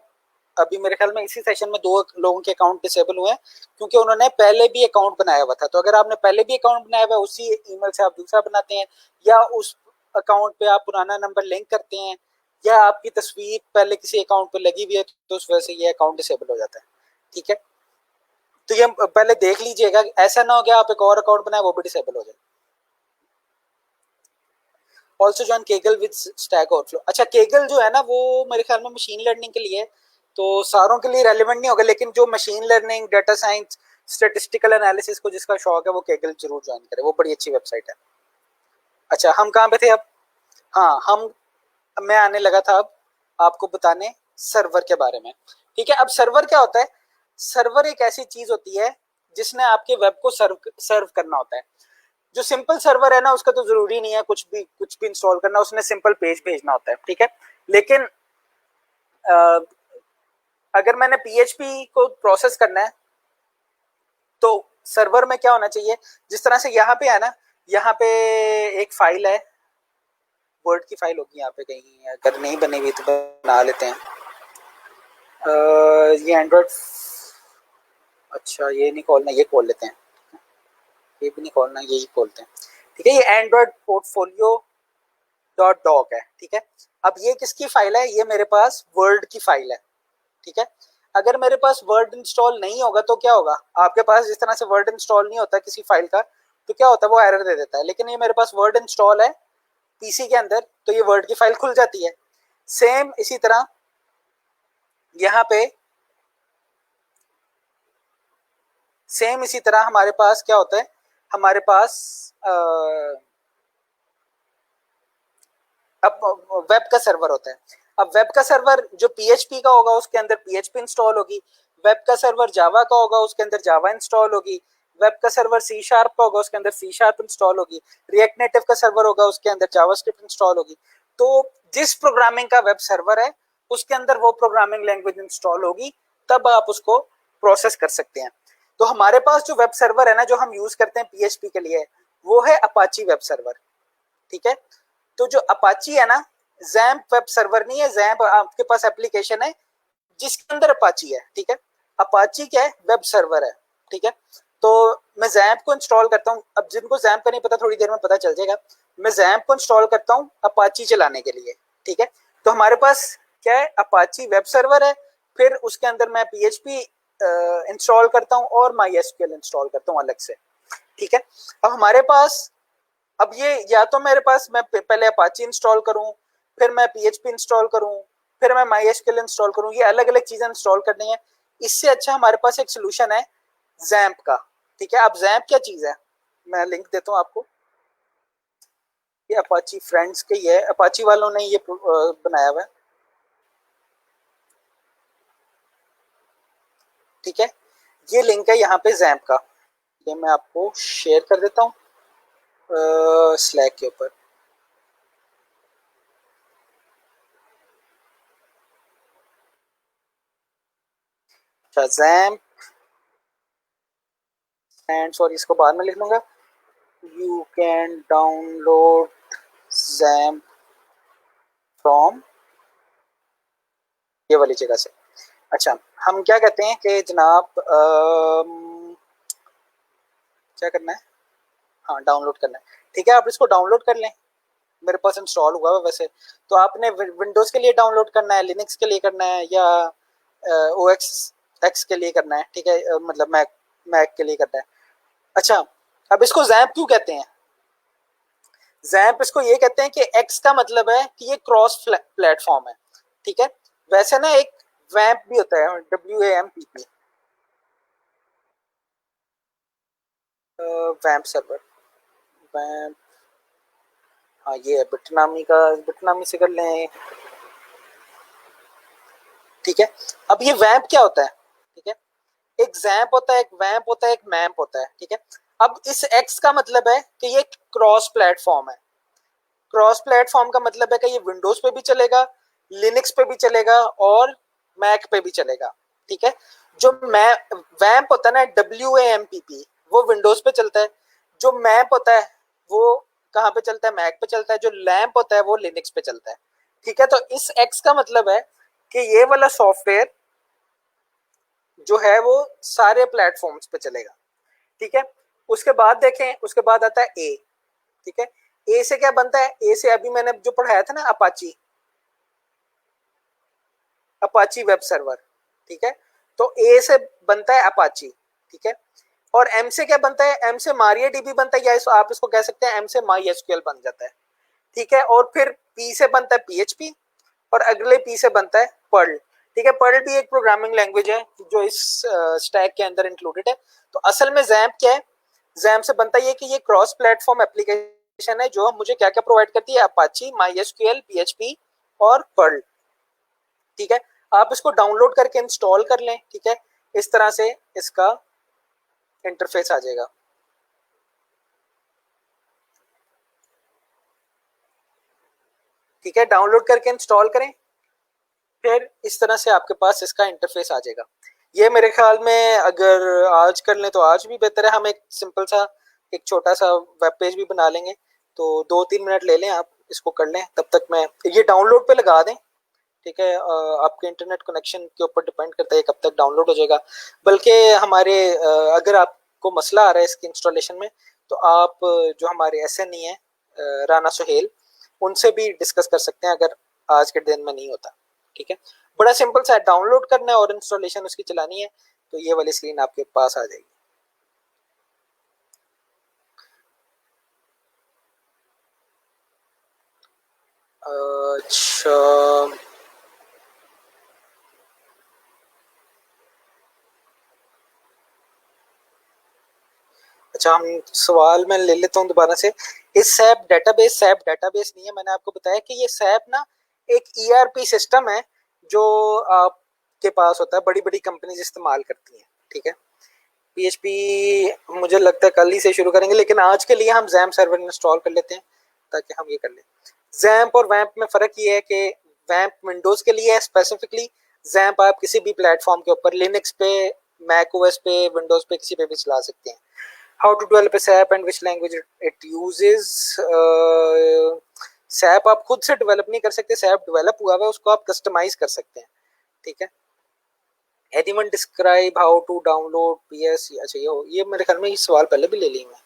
अभी मेरे ख्याल में इसी सेशन में 2 लोगों के अकाउंट डिसेबल हुए हैं क्योंकि उन्होंने पहले भी अकाउंट बनाया हुआ था। तो अगर आपने पहले भी अकाउंट बनाया हुआ है, उसी ईमेल से आप दूसरा बनाते हैं, या उस अकाउंट पे आप पुराना नंबर लिंक करते हैं, या आपकी तस्वीर पहले किसी अकाउंट पे लगी हुई है, तो उस वजह से ये अकाउंट डिसेबल हो जाता है, ठीक है। तो ये पहले देख लीजिएगा, ऐसा ना हो गया आप एक और अकाउंट बनाए वो भी डिसेबल हो जाए। Also join Kaggle with stack overflow. अच्छा, केगल जो है ना वो मेरे ख्याल में मशीन लर्निंग के लिए है, तो सारों के लिए रेलिवेंट नहीं होगा, लेकिन जो machine learning, data science, statistical analysis को जिसका शौक है वो केगल जरूर ज्वाइन करे, वो बड़ी अच्छी वेबसाइट है। अच्छा, हम कहाँ पे थे अब। हाँ, मैं आने लगा था अब आपको बताने सर्वर के बारे में, ठीक है। अब सर्वर क्या होता है। सर्वर एक ऐसी चीज होती है जिसने आपके वेब को सर्व करना होता है। जो सिंपल सर्वर है ना उसका तो जरूरी नहीं है कुछ भी इंस्टॉल करना, उसने सिंपल पेज भेजना होता है, ठीक है। लेकिन अगर मैंने PHP को प्रोसेस करना है तो सर्वर में क्या होना चाहिए, जिस तरह से यहाँ पे है ना, यहाँ पे एक फाइल है, वर्ड की फाइल होगी यहाँ पे कहीं, अगर नहीं बनी हुई तो बना लेते हैं। ये एंड्रॉइड, अच्छा ये नहीं खोलना, ये खोल लेते हैं, ये भी नहीं खोलना, यही खोलते हैं, ठीक है। ये एंड्रॉइड पोर्टफोलियो डॉट डॉक है, ठीक है। अब ये किसकी फाइल है, ये मेरे पास वर्ड की फाइल है, ठीक है। अगर मेरे पास वर्ड इंस्टॉल नहीं होगा तो क्या होगा, आपके पास जिस तरह से वर्ड इंस्टॉल नहीं होता किसी फाइल का तो क्या होता है, वो एरर दे देता है। लेकिन ये मेरे पास वर्ड इंस्टॉल है PC के अंदर, तो ये वर्ड की फाइल खुल जाती है। सेम इसी तरह यहाँ पे, सेम इसी तरह हमारे पास क्या होता है, हमारे पास अब वेब का सर्वर होता है। अब वेब का सर्वर जो PHP का होगा उसके अंदर PHP इंस्टॉल होगी, वेब का सर्वर जावा का होगा उसके अंदर जावा इंस्टॉल होगी, वेब का सर्वर C# का होगा उसके अंदर C# इंस्टॉल होगी, रिएक्ट नेटिव का सर्वर होगा उसके अंदर जावास्क्रिप्ट इंस्टॉल होगी। तो जिस प्रोग्रामिंग का वेब सर्वर है उसके अंदर वो प्रोग्रामिंग लैंग्वेज इंस्टॉल होगी, तब आप उसको प्रोसेस कर सकते हैं। तो हमारे पास जो वेब सर्वर है ना जो हम यूज करते हैं PHP के लिए, वो है अपाची वेब सर्वर, ठीक है। तो जो अपाची है ना, जैम्प वेब सर्वर नहीं है, जैम्प आपके पास एप्लीकेशन है जिसके अंदर अपाची है, ठीक है। अपाची क्या है, वेब सर्वर है, ठीक है। तो मैं जैम्प को इंस्टॉल करता हूँ, अब जिनको जैम्प का नहीं पता थोड़ी देर में पता चल जाएगा। मैं जैम्प को इंस्टॉल करता हूँ अपाची चलाने के लिए, ठीक है। तो हमारे पास क्या है, अपाची वेब सर्वर है, फिर उसके अंदर मैं PHP इंस्टॉल करता हूँ और MySQL इंस्टॉल करता हूँ अलग से, ठीक है। अब हमारे पास, अब ये या तो मेरे पास मैं पहले अपाची इंस्टॉल करूं, फिर मैं PHP इंस्टॉल करूं, फिर मैं MySQL इंस्टॉल करूं, ये अलग अलग चीजें इंस्टॉल करनी है। इससे अच्छा हमारे पास एक सोल्यूशन है जैम्प का, ठीक है। अब जैम्प क्या चीज है, मैं लिंक देता हूं आपको। ये अपाची फ्रेंड्स के ही है, अपाची वालों ने ये बनाया हुआ है, ठीक है। ये लिंक है यहाँ पे जैम्प का, ये मैं आपको शेयर कर देता हूँ स्लैक के ऊपर। अच्छा जैम्प एंड सॉरी इसको बाद में लिख लूंगा, you can download XAMPP from ये वाली जगह से। अच्छा हम क्या कहते हैं कि जनाब क्या करना है, हाँ डाउनलोड करना है, ठीक है आप इसको डाउनलोड कर लें। मेरे पास इंस्टॉल हुआ है वैसे, तो आपने विंडोज़ के लिए डाउनलोड करना है, लिनक्स के लिए करना है, या ओ एक्स के लिए करना है, ठीक है मतलब मैक मैक के लिए करना है। अच्छा अब इसको जैम्प क्यों कहते हैं, जैम्प इसको ये कहते हैं कि एक्स का मतलब है कि ये क्रॉस प्लेटफॉर्म है, ठीक है। वैसे ना एक वैम्प भी होता है, WAMP, वैम्प सर्वर, वैम्प, हाँ ये है बिटनामी का, बिटनामी से कर लें, ठीक है। अब ये वैम्प क्या होता है, ठीक है, एक जैम्प होता है, एक वैम्प होता है, एक मैम्प होता है, ठीक है। अब इस एक्स का मतलब है कि ये क्रॉस प्लेटफॉर्म है, क्रॉस प्लेटफॉर्म का मतलब है कि ये विंडोज पे भी चलेगा, लिनक्स पे भी चलेगा और मैक पे भी चलेगा, ठीक है। जो मै वैम्प होता है ना, WAMPP, वो विंडोज पे चलता है, जो मैप होता है वो कहाँ पे चलता है, मैक पे चलता है, जो लैम्प होता है वो लिनक्स पे चलता है, ठीक है। तो इस एक्स का मतलब है कि ये वाला सॉफ्टवेयर जो है वो सारे प्लेटफॉर्म्स पे चलेगा, ठीक है। उसके बाद देखें, उसके बाद आता है ए, ठीक है। ए से क्या बनता है, ए से अभी मैंने जो पढ़ाया था ना अपाची, अपाची वेब सर्वर, ठीक है। तो ए से बनता है अपाची, ठीक है। और एम से क्या बनता है, एम से मारिया डीबी बनता है, या आप इसको कह सकते हैं एम से माई एसक्यूएल बन जाता है, ठीक है। और फिर पी से बनता है PHP, और अगले पी से बनता है पर्ल, ठीक है। पर्ल भी एक प्रोग्रामिंग लैंग्वेज है जो इस स्टैक के अंदर इंक्लूडेड है। तो असल में जैम्प क्या है, जैम्प से बनता है कि ये क्रॉस प्लेटफॉर्म एप्लीकेशन है जो मुझे क्या क्या प्रोवाइड करती है, अपाची, माई एसक्यूएल, PHP और पर्ल, ठीक है। आप इसको डाउनलोड करके इंस्टॉल कर लें, ठीक है। इस तरह से इसका इंटरफेस आ जाएगा, ठीक है। डाउनलोड करके इंस्टॉल करें, फिर इस तरह से आपके पास इसका इंटरफेस आ जाएगा। ये मेरे ख्याल में अगर आज कर लें तो आज भी बेहतर है, हम एक सिंपल सा एक छोटा सा वेब पेज भी बना लेंगे, तो 2-3 मिनट ले लें आप इसको कर लें, तब तक मैं ये डाउनलोड पे लगा दें, ठीक है। आपके इंटरनेट कनेक्शन के ऊपर डिपेंड करता है कब तक डाउनलोड हो जाएगा। बल्कि हमारे अगर आपको मसला आ रहा है इसके इंस्टॉलेशन में, तो आप जो हमारे SNE हैं राना सुहेल, उनसे भी डिस्कस कर सकते हैं अगर आज के दिन में नहीं होता, ठीक है। बड़ा सिंपल सा डाउनलोड करना है और इंस्टॉलेशन उसकी चलानी है, तो ये वाली स्क्रीन आपके पास आ जाएगी। अच्छा अच्छा हम सवाल मैं ले लेता हूँ दोबारा से। इस सैप डेटाबेस नहीं है, मैंने आपको बताया कि ये सैप ना एक ERP सिस्टम है जो आपके पास होता है, बड़ी बड़ी कंपनीज इस्तेमाल करती हैं, ठीक है। PHP मुझे लगता है कल ही से शुरू करेंगे, लेकिन आज के लिए हम जैम्प सर्वर इंस्टॉल कर लेते हैं ताकि हम ये कर लें। जैम्प और वैम्प में फ़र्क ये है कि वैम्प विंडोज़ के लिए है स्पेसिफिकली, जैम्प आप किसी भी प्लेटफॉर्म के ऊपर, लिनक्स पे, मैक OS पे, विंडोज़ पे, किसी पे भी चला सकते हैं। How to develop a SAP and which language it uses, SAP आप खुद से डेवलप नहीं कर सकते, सैप डेवलप हुआ है उसको आप कस्टमाइज कर सकते हैं, ठीक है। Anyone describe how to download PS, अच्छा ये मेरे ख्याल में ये सवाल पहले भी ले ली मैं,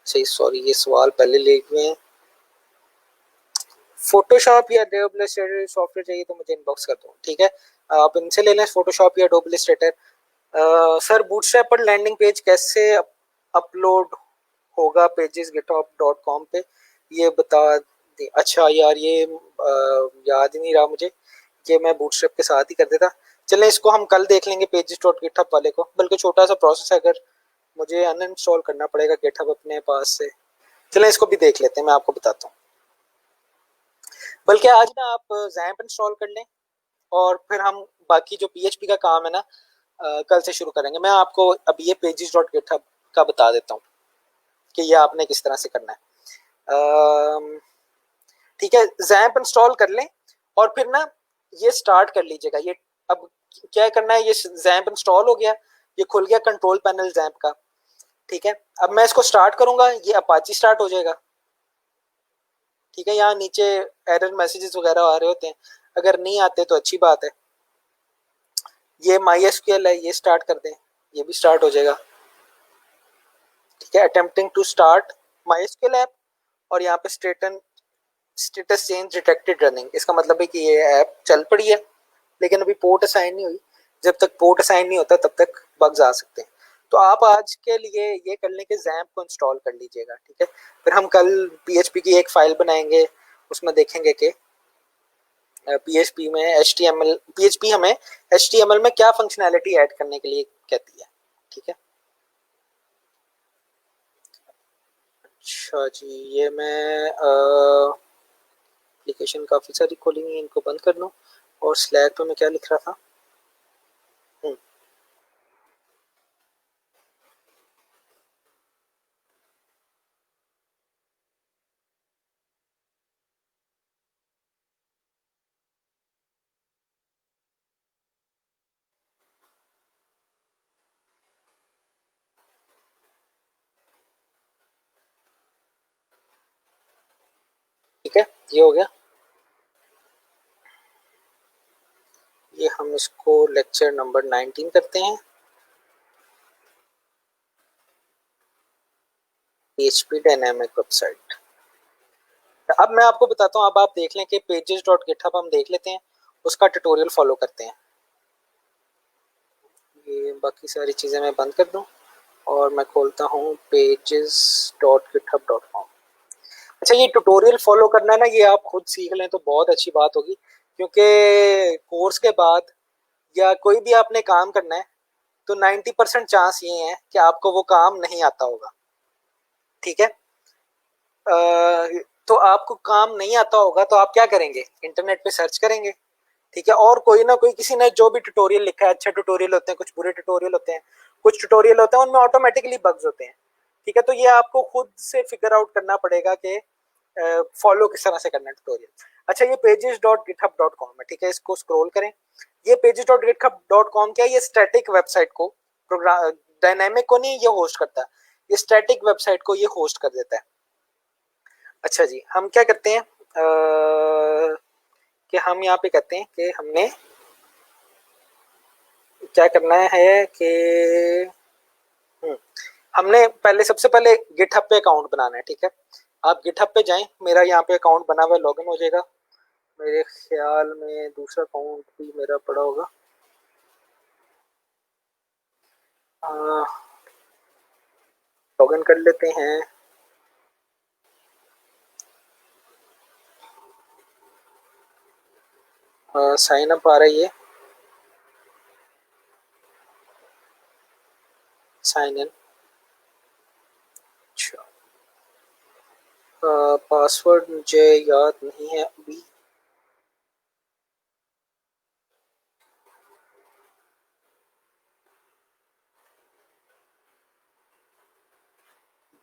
सही सॉरी ये सवाल पहले ले हुए हैं। फोटोशॉप या एडोब इलस्ट्रेटर सॉफ्टवेयर चाहिए तो मुझे इनबॉक्स कर दो, ठीक है। आप इनसे ले लें फोटोशॉप या एडोब इलस्ट्रेटर। सर बूटस्ट्रैप पर लैंडिंग पेज कैसे अपलोड होगा पेजेस github.com पे, ये बता दें। अच्छा यार ये याद ही नहीं रहा मुझे, ये मैं बूटस्ट्रैप के साथ ही कर देता। चलें इसको हम कल देख लेंगे पेजेस डॉट गिटहब वाले को, बल्कि छोटा सा प्रोसेस है, अगर मुझे अनइंस्टॉल करना पड़ेगा गिटहब अपने पास से। चलें इसको भी देख लेते हैं, मैं आपको बताता हूँ। बल्कि आज ना आप जैम्प इंस्टॉल कर लें और फिर हम बाकी जो PHP का काम है ना कल से शुरू करेंगे। मैं आपको अब ये पेजेस डॉट गिटहब का बता देता हूँ कि ये आपने किस तरह से करना है, ठीक है। जैम्प इंस्टॉल कर लें और फिर ना ये स्टार्ट कर लीजिएगा। ये अब क्या करना है, ये जैम्प इंस्टॉल हो गया, ये खुल गया कंट्रोल पैनल जैम्प का। ठीक है, अब मैं इसको स्टार्ट करूंगा, ये अपाची स्टार्ट हो जाएगा। ठीक है, यहाँ नीचे एरर मैसेजेस वगैरह आ रहे होते हैं, अगर नहीं आते तो अच्छी बात है। ये माई एसक्यूएल है, ये स्टार्ट कर दें, ये भी स्टार्ट हो जाएगा। ठीक है, attempting to start my SQL app, और यहाँ पे स्टेटस चेंज डिटेक्टेड रनिंग, इसका मतलब है कि ये ऐप चल पड़ी है, लेकिन अभी पोर्ट असाइन नहीं हुई। जब तक पोर्ट असाइन नहीं होता तब तक बग्स आ सकते हैं। तो आप आज के लिए ये कर लें कि जैम्प को इंस्टॉल कर लीजिएगा। ठीक है, फिर हम कल पीएचपी की एक फाइल बनाएंगे, उसमें देखेंगे कि पीएचपी में एचटीएमएल, पीएचपी हमें एचटीएमएल में क्या फंक्शनैलिटी ऐड करने के लिए कहती है। ठीक है, अच्छा जी, ये मैं एप्लीकेशन काफ़ी सारी खोली हुई है, इनको बंद कर दूँ। और स्लैक पे मैं क्या लिख रहा था? हम्म, ठीक है, ये हो गया। ये हम इसको लेक्चर नंबर 19 करते हैं, पीएचपी डायनामिक वेबसाइट। अब मैं आपको बताता हूँ, अब आप देख लें कि पेजेस डॉट गिटहब हम देख लेते हैं, उसका ट्यूटोरियल फॉलो करते हैं। ये बाकी सारी चीज़ें मैं बंद कर दूँ और मैं खोलता हूँ pages dot GitHub dot com. अच्छा, ये ट्यूटोरियल फॉलो करना है ना, ये आप खुद सीख लें तो बहुत अच्छी बात होगी, क्योंकि कोर्स के बाद या कोई भी आपने काम करना है तो 90% चांस ये है कि आपको वो काम नहीं आता होगा। ठीक है, तो आपको काम नहीं आता होगा तो आप क्या करेंगे, इंटरनेट पे सर्च करेंगे। ठीक है, और कोई ना कोई किसी ने जो भी ट्यूटोरियल लिखा है, अच्छे ट्यूटोरियल होते हैं, कुछ बुरे ट्यूटोरियल होते हैं, कुछ ट्यूटोरियल होते हैं उनमें ऑटोमेटिकली बग्स होते हैं। ठीक है, तो ये आपको खुद से फिगर आउट करना पड़ेगा कि फॉलो किस तरह से करना है ट्यूटोरियल। अच्छा, ये pages dot GitHub dot com है। ठीक है, इसको स्क्रॉल करें। ये pages dot GitHub dot com क्या है, ये स्टैटिक वेबसाइट को, प्रोग्राम डायनेमिक को नहीं ये होस्ट करता, ये स्टैटिक वेबसाइट को ये होस्ट कर देता है। अच्छा जी, हम क्या करते हैं कि हम यहाँ पे कहते हैं कि हमने क्या करना है कि हम्म, हमने पहले सबसे पहले गिटहब पे अकाउंट बनाना है। ठीक है, आप गिटहब पे जाएं, मेरा यहाँ पे अकाउंट बना हुआ है, लॉगिन हो जाएगा। मेरे ख्याल में दूसरा अकाउंट भी मेरा पड़ा होगा। लॉगिन कर लेते हैं। साइन अप आ रही है, साइन इन। अच्छा, पासवर्ड मुझे याद नहीं है अभी।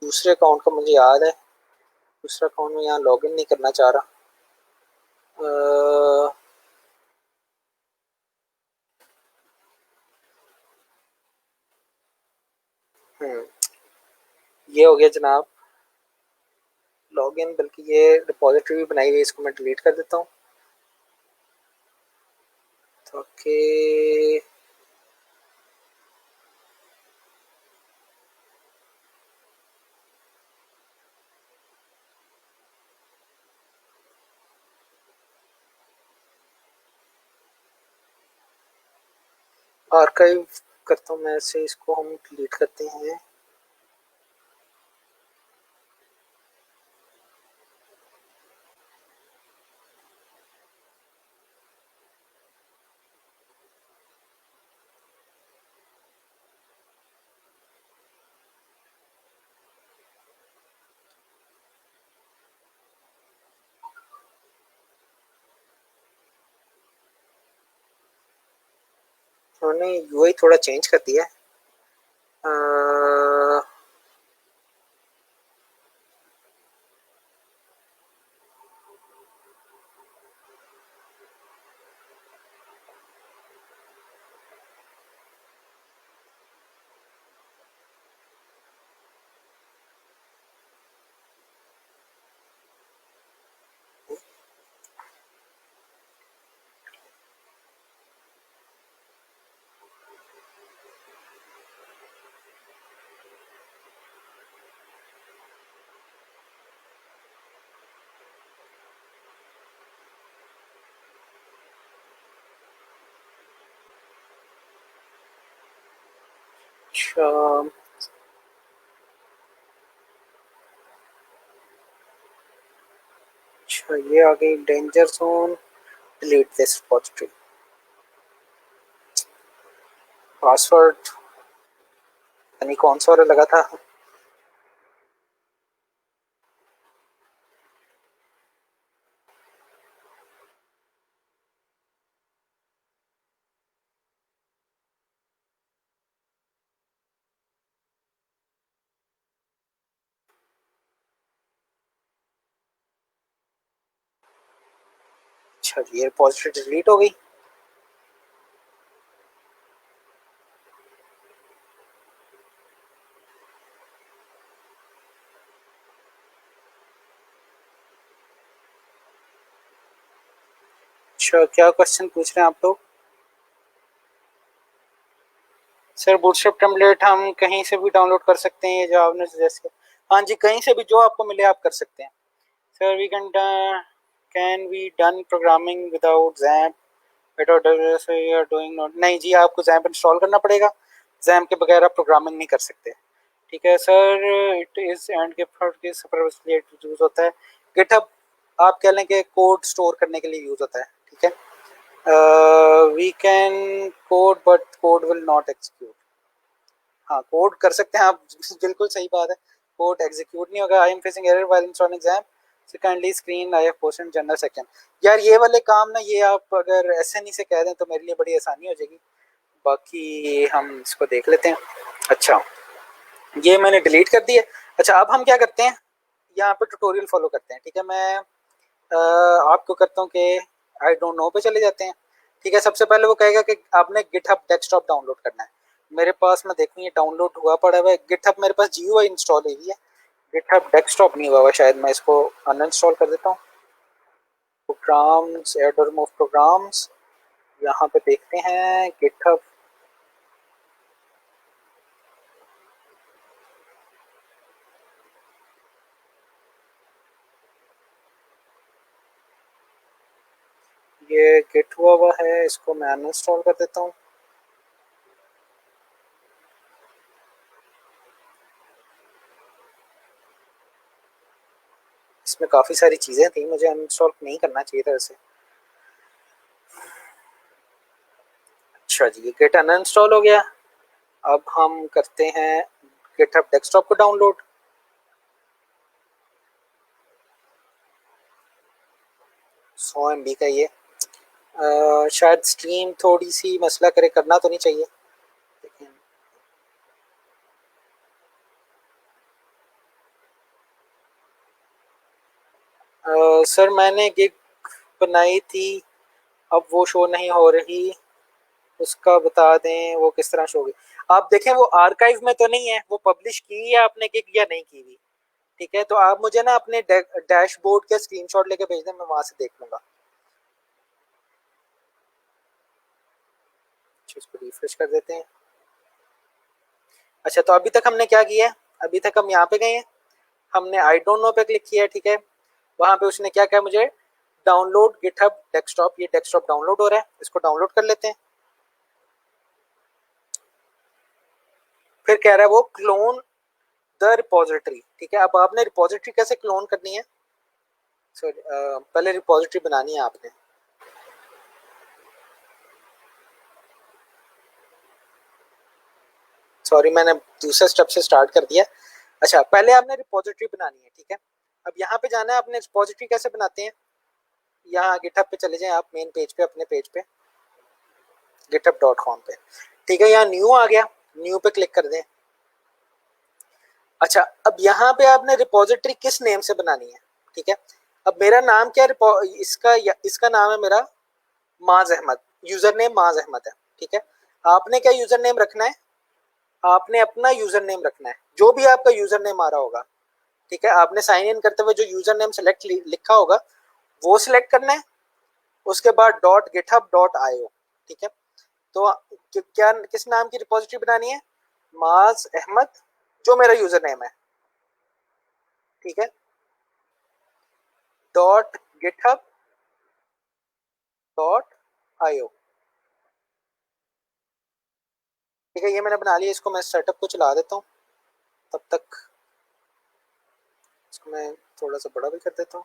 दूसरे अकाउंट का मुझे याद है, दूसरा अकाउंट में यहाँ लॉगिन नहीं करना चाह रहा। अ, हम्म, ये हो गया जनाब लॉगिन, बल्कि ये रिपॉजिटरी भी बनाई हुई है, इसको मैं डिलीट कर देता हूँ ताकि आर्काइव करता हूँ मैं ऐसे, इसको हम डिलीट करते हैं। उन्होंने यूआई थोड़ा चेंज कर दिया है। अच्छा अच्छा, ये आ गई danger zone, delete this repository, password यानी कौन सा वाला लगा था। अच्छा, ये रिपॉजिटरी डिलीट हो गई। अच्छा, क्या क्वेश्चन पूछ रहे हैं आप लोग? सर बूटस्ट्रैप टेम्पलेट हम कहीं से भी डाउनलोड कर सकते हैं, ये जो आपने सजेस्ट किया। हाँ जी, कहीं से भी जो आपको मिले आप कर सकते हैं। Sir we can we done programming without XAMPP, it are doing not, नहीं जी, आपको जैम्प इंस्टॉल करना पड़ेगा। जैम्प के बगैर आप प्रोग्रामिंग नहीं कर सकते। ठीक है सर, इट इज एंड के सुपरवाइजर यूज होता है। गिटहब आप कह लें कि कोड स्टोर करने के लिए यूज होता है। ठीक है, we can code but code will not execute. हाँ, कोड कर सकते हैं आप, बिल्कुल सही बात है, कोड एग्जीक्यूट नहीं होगा। I am facing error while installing exam, so kindly screen I have posted general second. यार ये वाले काम ना, ये आप अगर एसएनई से कह दें तो मेरे लिए बड़ी आसानी हो जाएगी। बाकी हम इसको देख लेते हैं। अच्छा, ये मैंने डिलीट कर दिया। अच्छा, अब हम क्या करते हैं, यहाँ पे ट्यूटोरियल फॉलो करते हैं। ठीक है, मैं आपको करता हूँ कि आई डोंट नो पे चले जाते हैं। ठीक है, सबसे पहले वो कहेगा कि आपने गिटहब डेस्कटॉप डाउनलोड करना है। मेरे पास, मैं देखूँ ये डाउनलोड हुआ पड़ा हुआ है गिटहब, मेरे पास जीयूआई इंस्टॉल हुई है। गिटहब डेस्कटॉप नहीं हुआ हुआ शायद, मैं इसको अनइंस्टॉल कर देता हूँ। प्रोग्राम्स, एड और रिमूव प्रोग्राम्स, यहाँ पे देखते हैं गिटहब। ये गिट हुआ हुआ है, इसको मैं अनइंस्टॉल कर देता हूँ। इसमें काफ़ी सारी चीज़ें थी, मुझे अनइंस्टॉल नहीं करना चाहिए था वैसे। अच्छा जी, ये गिट अनइंस्टॉल हो गया। अब हम करते हैं गिटहब डेस्कटॉप को डाउनलोड। 100 MB का ये, शायद स्ट्रीम थोड़ी सी मसला करे, करना तो नहीं चाहिए लेकिन। सर मैंने गिग बनाई थी, अब वो शो नहीं हो रही, उसका बता दें वो किस तरह शो होगी। आप देखें वो आर्काइव में तो नहीं है, वो पब्लिश की है आपने गिग या नहीं की हुई। ठीक है, तो आप मुझे ना अपने डैशबोर्ड के स्क्रीनशॉट लेके भेज दें, मैं वहां से देख लूंगा। अच्छा, इसको रिफ्रेश कर देते हैं। अच्छा, तो अभी तक हमने क्या किया है, अभी तक हम यहाँ पे गए हैं, हमने आई डोंट नो पे क्लिक किया है। ठीक है, वहां पे उसने क्या कहा मुझे, डाउनलोड गिटहब डेस्कटॉप, ये डेस्कटॉप डाउनलोड हो रहा है, इसको डाउनलोड कर लेते हैं। फिर कह रहा है वो क्लोन द रिपोजिटरी। ठीक है, अब आपने रिपोजिटरी कैसे क्लोन करनी है, सॉरी पहले रिपोजिटरी बनानी है आपने। सॉरी, मैंने दूसरे स्टेप से स्टार्ट कर दिया। अच्छा, पहले आपने रिपोजिटरी बनानी है। ठीक है, अब यहाँ पे जाना है, आपने रिपोजिटरी कैसे बनाते हैं, यहाँ गिटहब पे चले जाएं आप, मेन पेज पे, अपने पेज पे github.com पे। ठीक है, यहाँ न्यू आ गया, न्यू पे क्लिक कर दें। अच्छा, अब यहाँ पे आपने रिपोजिटरी किस नेम से बनानी है। ठीक है, अब मेरा नाम क्या है, इसका नाम है मेरा माज अहमद, यूजर नेम माज अहमद है। ठीक है, आपने क्या यूजर नेम रखना है, आपने अपना यूजर नेम रखना है, जो भी आपका यूजर नेम आ रहा होगा। ठीक है, आपने साइन इन करते हुए जो यूजर नेम सेलेक्ट लिखा होगा वो सिलेक्ट करना है। उसके बाद .github.io। ठीक है, तो क्या किस नाम की रिपोजिटरी बनानी है, माज अहमद, जो मेरा यूजर नेम है। ठीक है, .github.io। ठीक है, ये मैंने बना लिया। इसको मैं सेटअप को चला देता हूँ तब तक। इसको मैं थोड़ा सा बड़ा भी कर देता हूँ।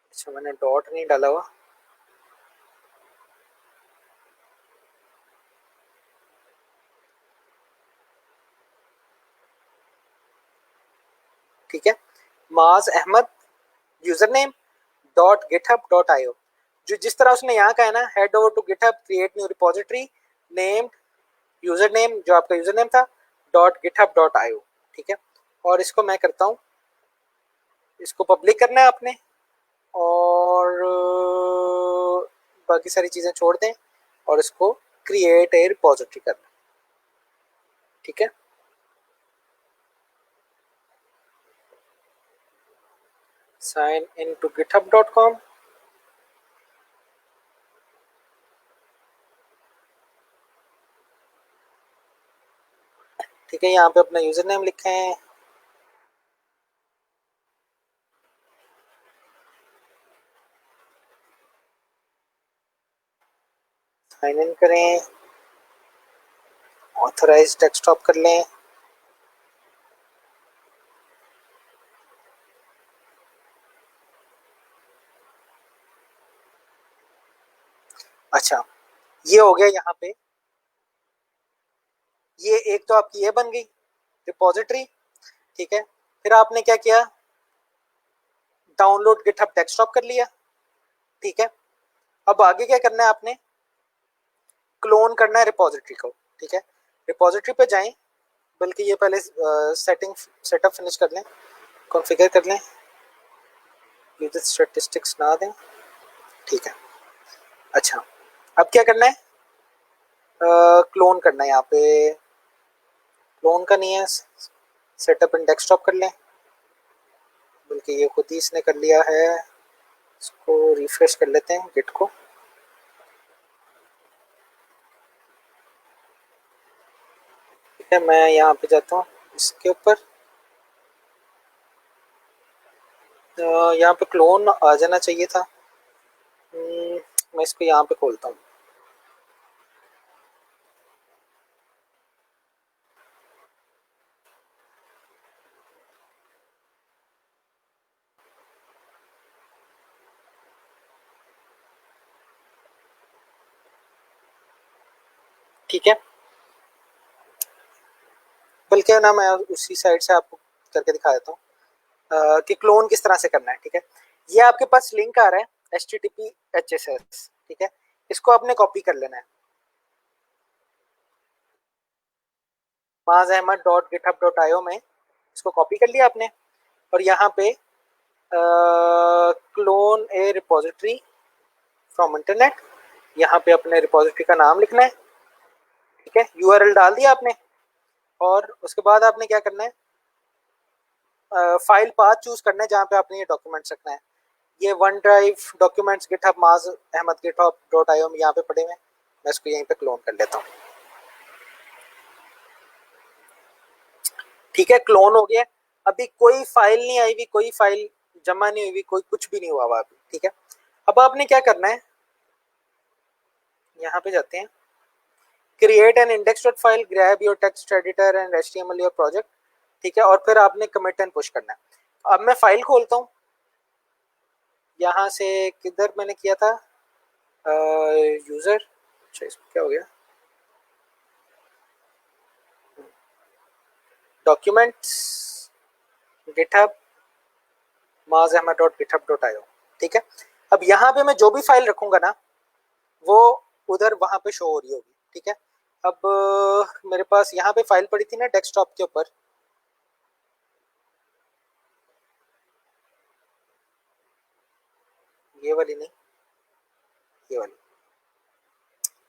अच्छा, मैंने डॉट नहीं डाला हुआ। ठीक है, Maaz Ahmed user name dot GitHub dot io. जो जिस तरह उसने यहाँ का है ना, head over to GitHub create new repository named user name, जो आपका यूजर नेम था, डॉट गिटहब डॉट आईओ। ठीक है, और इसको मैं करता हूँ, इसको पब्लिक करना है आपने, और बाकी सारी चीजें छोड़ दें और इसको क्रिएट ए रिपोजिटरी करना। ठीक है, साइन इन टू github.com। ठीक है, यहाँ पे अपना यूजर नेम लिखें, साइन इन करें, ऑथराइज डेस्कटॉप कर लें। अच्छा, ये हो गया यहाँ पे। ये एक तो आपकी ये बन गई रिपोजिटरी। ठीक है, फिर आपने क्या किया, डाउनलोड गिटहब डेस्कटॉप कर लिया। ठीक है, अब आगे क्या करना है आपने, क्लोन करना है रिपोजिटरी को। ठीक है, रिपोजिटरी पे जाएं, बल्कि ये पहले सेटअप फिनिश कर लें, कॉन्फ़िगर कर लें, यूजर स्टैटिस्टिक्स ना दें। ठीक है, अच्छा, अब क्या करना है, क्लोन करना है। यहाँ पे क्लोन का नहीं है, सेटअप इन डेस्कटॉप कर लें, बल्कि ये खुद ही इसने कर लिया है। इसको रिफ्रेश कर लेते हैं गिट को। ठीक है, मैं यहाँ पे जाता हूँ इसके ऊपर, यहाँ पे क्लोन आ जाना चाहिए था। मैं इसको यहाँ पे खोलता हूँ। ठीक है, बल्कि ना मैं उसी साइड से आपको करके दिखा देता हूँ कि क्लोन किस तरह से करना है। ठीक है, ये आपके पास लिंक आ रहा है HTTPS। ठीक है, इसको आपने कॉपी कर लेना है, mazahmad.github.io में इसको कॉपी कर लिया आपने, और यहाँ पे clone A repository from internet, यहाँ पे अपने रिपोजिटरी का नाम लिखना है। ठीक है, URL डाल दिया आपने, और उसके बाद आपने क्या करना है, फाइल पाथ चूज करना है जहाँ पे आपने ये डॉक्यूमेंट्स रखना है। ये वन ड्राइव डॉक्यूमेंट्स गिटहब माज अहमद गिटहब डॉट आई ओ में यहाँ पे पड़े हुए हैं। मैं इसको यहीं पे क्लोन कर लेता हूँ। ठीक है, क्लोन हो गया। अभी कोई फाइल नहीं आई हुई, कोई फाइल जमा नहीं हुई, कोई कुछ भी नहीं हुआ अभी। ठीक है, अब आपने क्या करना है, यहाँ पे जाते हैं, create an index dot file, grab your text editor and HTML your project. ठीक है, और फिर आपने कमिट एंड पुश करना है। अब मैं फाइल खोलता हूँ, यहाँ से किधर मैंने किया था, यूजर, अच्छा इसमें क्या हो गया, डॉक्यूमेंट्स गिटहब mazahmad.github.io। ठीक है, अब यहाँ पे मैं जो भी फाइल रखूंगा ना, वो उधर वहां पे शो हो रही होगी। ठीक है, अब मेरे पास यहाँ पे फाइल पड़ी थी ना डेस्कटॉप के ऊपर, ये वाली नहीं, ये वाली।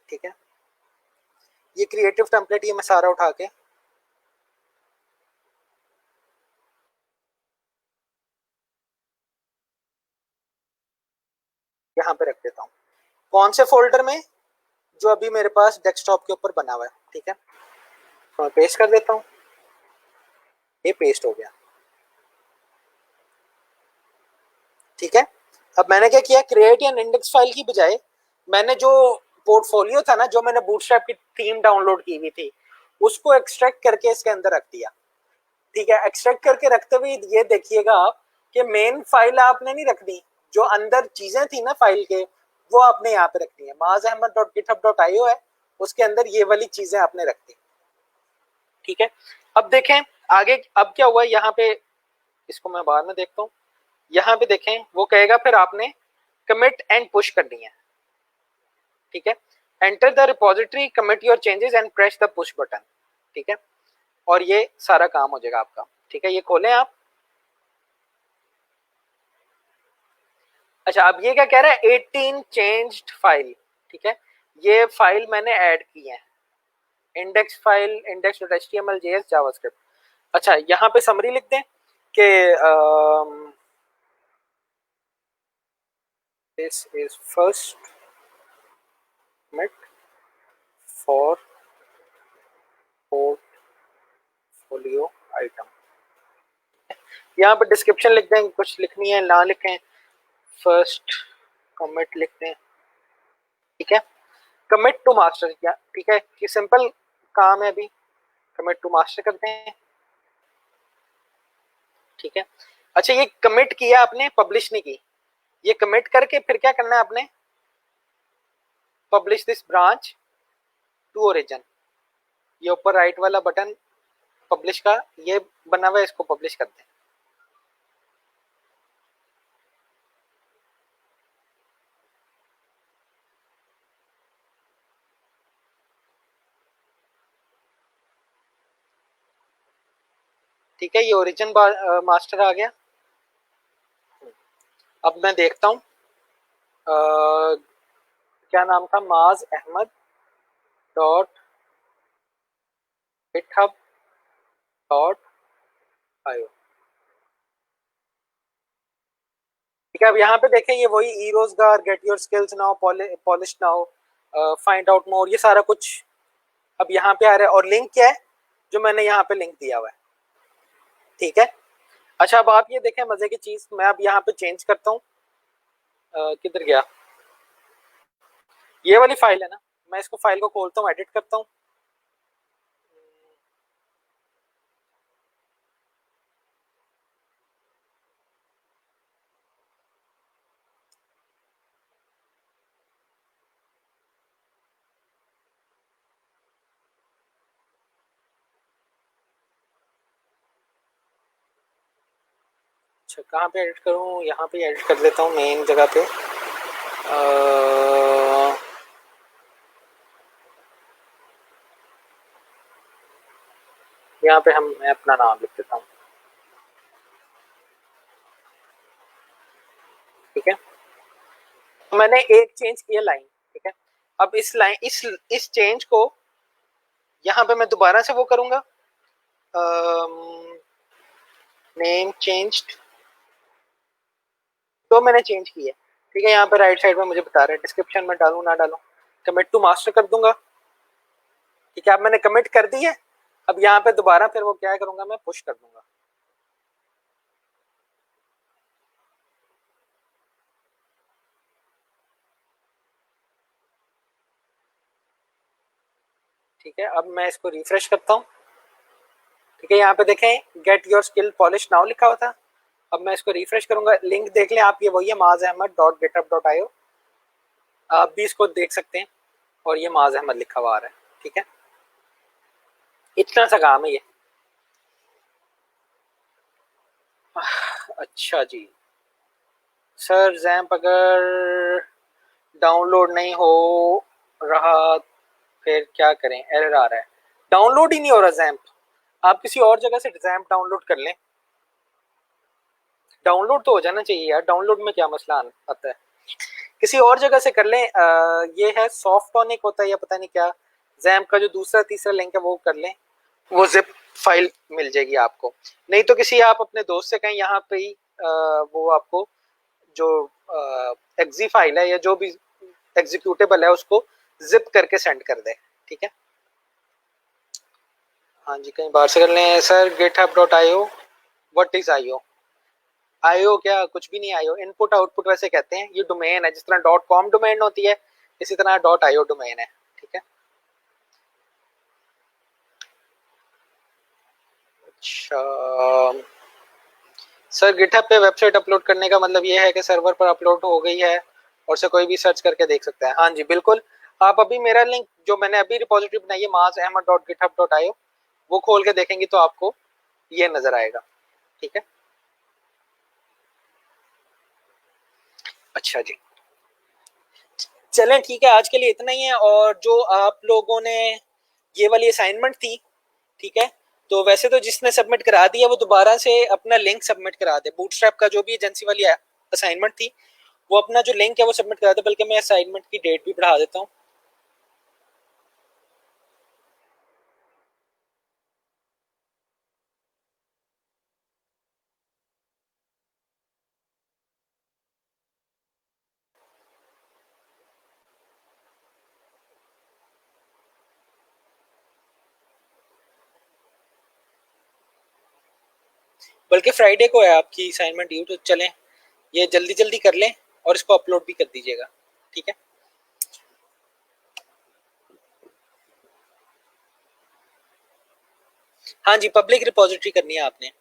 ठीक है, ये क्रिएटिव टेम्पलेट, ये मैं सारा उठा के यहाँ पे रख देता हूँ। कौन से फोल्डर में, जो अभी मेरे पास डेस्कटॉप के ऊपर बना हुआ है। ठीक है, तो मैं पेस्ट कर देता हूँ, ये पेस्ट हो गया। ठीक है। अब मैंने क्या किया, क्रिएट एन इंडेक्स फाइल की बजाय मैंने जो पोर्टफोलियो था ना, जो मैंने बूटस्ट्रैप की थीम डाउनलोड की हुई थी, उसको एक्सट्रैक्ट करके इसके अंदर रख दिया। ठीक है, एक्सट्रैक्ट करके रखते हुए ये देखिएगा आप कि मेन फाइल आपने नहीं रखनी, जो अंदर चीजें थी ना फाइल के, वो आपने यहाँ पे रखनी है। maazahmad.github.io है, उसके अंदर ये वाली चीजें आपने रखनी। ठीक है, अब देखें आगे अब क्या हुआ यहाँ पे, इसको मैं बाद में देखता हूँ। यहाँ पे देखें वो कहेगा फिर आपने कमिट एंड पुश करनी है। ठीक है, enter the repository, commit your changes and press the push button. ठीक है, और ये सारा काम हो जाएगा आपका। ठीक है, ये खोलें आप। अच्छा, अब ये क्या कह रहा है, 18 चेंज्ड फाइल। ठीक है, ये फाइल मैंने ऐड की है, index file, index.html js JavaScript. अच्छा, यहाँ पे समरी लिख दें कि this is first commit for portfolio item। यहाँ पे डिस्क्रिप्शन लिख दें, कुछ लिखनी है ना लिखें, फर्स्ट कमिट लिख दें। ठीक है, कमिट टू मास्टर किया। ठीक है, ये सिंपल काम है, अभी कमिट टू मास्टर करते हैं। ठीक है, अच्छा ये कमिट किया आपने, पब्लिश नहीं की। ये कमिट करके फिर क्या करना है आपने, publish this branch to origin, ये ऊपर राइट वाला बटन पब्लिश का ये बना हुआ है, इसको पब्लिश करते हैं। ठीक है, ये ओरिजिन मास्टर आ गया। अब मैं देखता हूँ क्या नाम था, माज अहमद डॉट गिटहब डॉट आयो। ठीक है, अब यहाँ पे देखें ये वही ई रोजगार, get your skills now, polish now, find out more, ये सारा कुछ अब यहाँ पे आ रहा है। और लिंक क्या है, जो मैंने यहाँ पे लिंक दिया हुआ है। ठीक है, अच्छा अब आप ये देखें मजे की चीज, मैं अब यहाँ पे चेंज करता हूँ, किधर गया, ये वाली फाइल है ना, मैं इसको फाइल को खोलता हूँ, एडिट करता हूँ। अच्छा, कहाँ पे एडिट करूँ, यहाँ पे एडिट कर देता हूँ मेन जगह पे। यहाँ पे मैं अपना नाम लिख देता हूँ। ठीक है, तो मैंने एक चेंज किया लाइन। ठीक है, अब इस लाइन इस चेंज को यहाँ पे मैं दोबारा से वो करूंगा, नेम चेंज्ड, तो मैंने चेंज किया। ठीक है, यहाँ पे राइट साइड में मुझे बता रहा है डिस्क्रिप्शन में डालूं ना डालूं, कमिट टू मास्टर कर दूंगा। ठीक है, अब मैंने कमिट कर दी है, अब यहाँ पे दोबारा फिर वो क्या करूंगा, मैं पुश कर दूंगा। ठीक है, अब मैं इसको रिफ्रेश करता हूँ। ठीक है, यहाँ पे देखें get your skill polish now लिखा हुआ था। अब मैं इसको रिफ्रेश करूंगा, लिंक देख लें आप, ये वही है maazahmad.github.io, आप भी इसको देख सकते हैं, और ये माज अहमद लिखा हुआ आ रहा है। ठीक है, इतना सा काम है ये। अच्छा जी सर, जैम्प अगर डाउनलोड नहीं हो रहा फिर क्या करें, एरर आ रहा है, डाउनलोड ही नहीं हो रहा जैम्प। आप किसी और जगह से जैम्प डाउनलोड कर लें, डाउनलोड तो हो जाना चाहिए यार, डाउनलोड में क्या मसला आता है, किसी और जगह से कर लें। ये है सॉफ्टोनिक होता है या पता नहीं क्या, जैम्प का जो दूसरा तीसरा लिंक है वो कर लें, वो जिप फाइल मिल जाएगी आपको। नहीं तो किसी आप अपने दोस्त से कहें यहाँ पे ही वो आपको जो एक्जी फाइल है या जो भी एग्जीक्यूटेबल है उसको जिप करके सेंड कर दे। ठीक है, हाँ जी, कहीं बाहर से कर लें। सर गिटहब.io, व्हाट इज आईओ? आईओ क्या, कुछ भी नहीं आईओ, इनपुट आउटपुट वैसे कहते हैं, ये डोमेन है, जिस तरह डॉट कॉम डोमेन होती है इसी तरह डॉट आईओ डोमेन है, ठीक है। अच्छा सर, गिटहब पे वेबसाइट अपलोड करने का मतलब ये है कि सर्वर पर अपलोड हो गई है और से कोई भी सर्च करके देख सकता है? हाँ जी बिल्कुल। आप अभी मेरा लिंक जो मैंने अभी रिपोजिटरी बनाई है maazahmad.github.io, वो खोल के देखेंगे तो आपको ये नजर आएगा, ठीक है। अच्छा जी, चलें ठीक है, आज के लिए इतना ही है। और जो आप लोगों ने ये वाली असाइनमेंट थी, ठीक है, तो वैसे तो जिसने सबमिट करा दिया वो दोबारा से अपना लिंक सबमिट करा दे। बूटस्ट्रैप का जो भी एजेंसी वाली असाइनमेंट थी वो अपना जो लिंक है वो सबमिट करा दे। बल्कि मैं असाइनमेंट की डेट भी बढ़ा देता हूँ। बल्कि फ्राइडे को है आपकी असाइनमेंट ड्यू, तो चलें ये जल्दी जल्दी कर लें और इसको अपलोड भी कर दीजिएगा, ठीक है। हाँ जी, पब्लिक रिपोजिटरी करनी है आपने।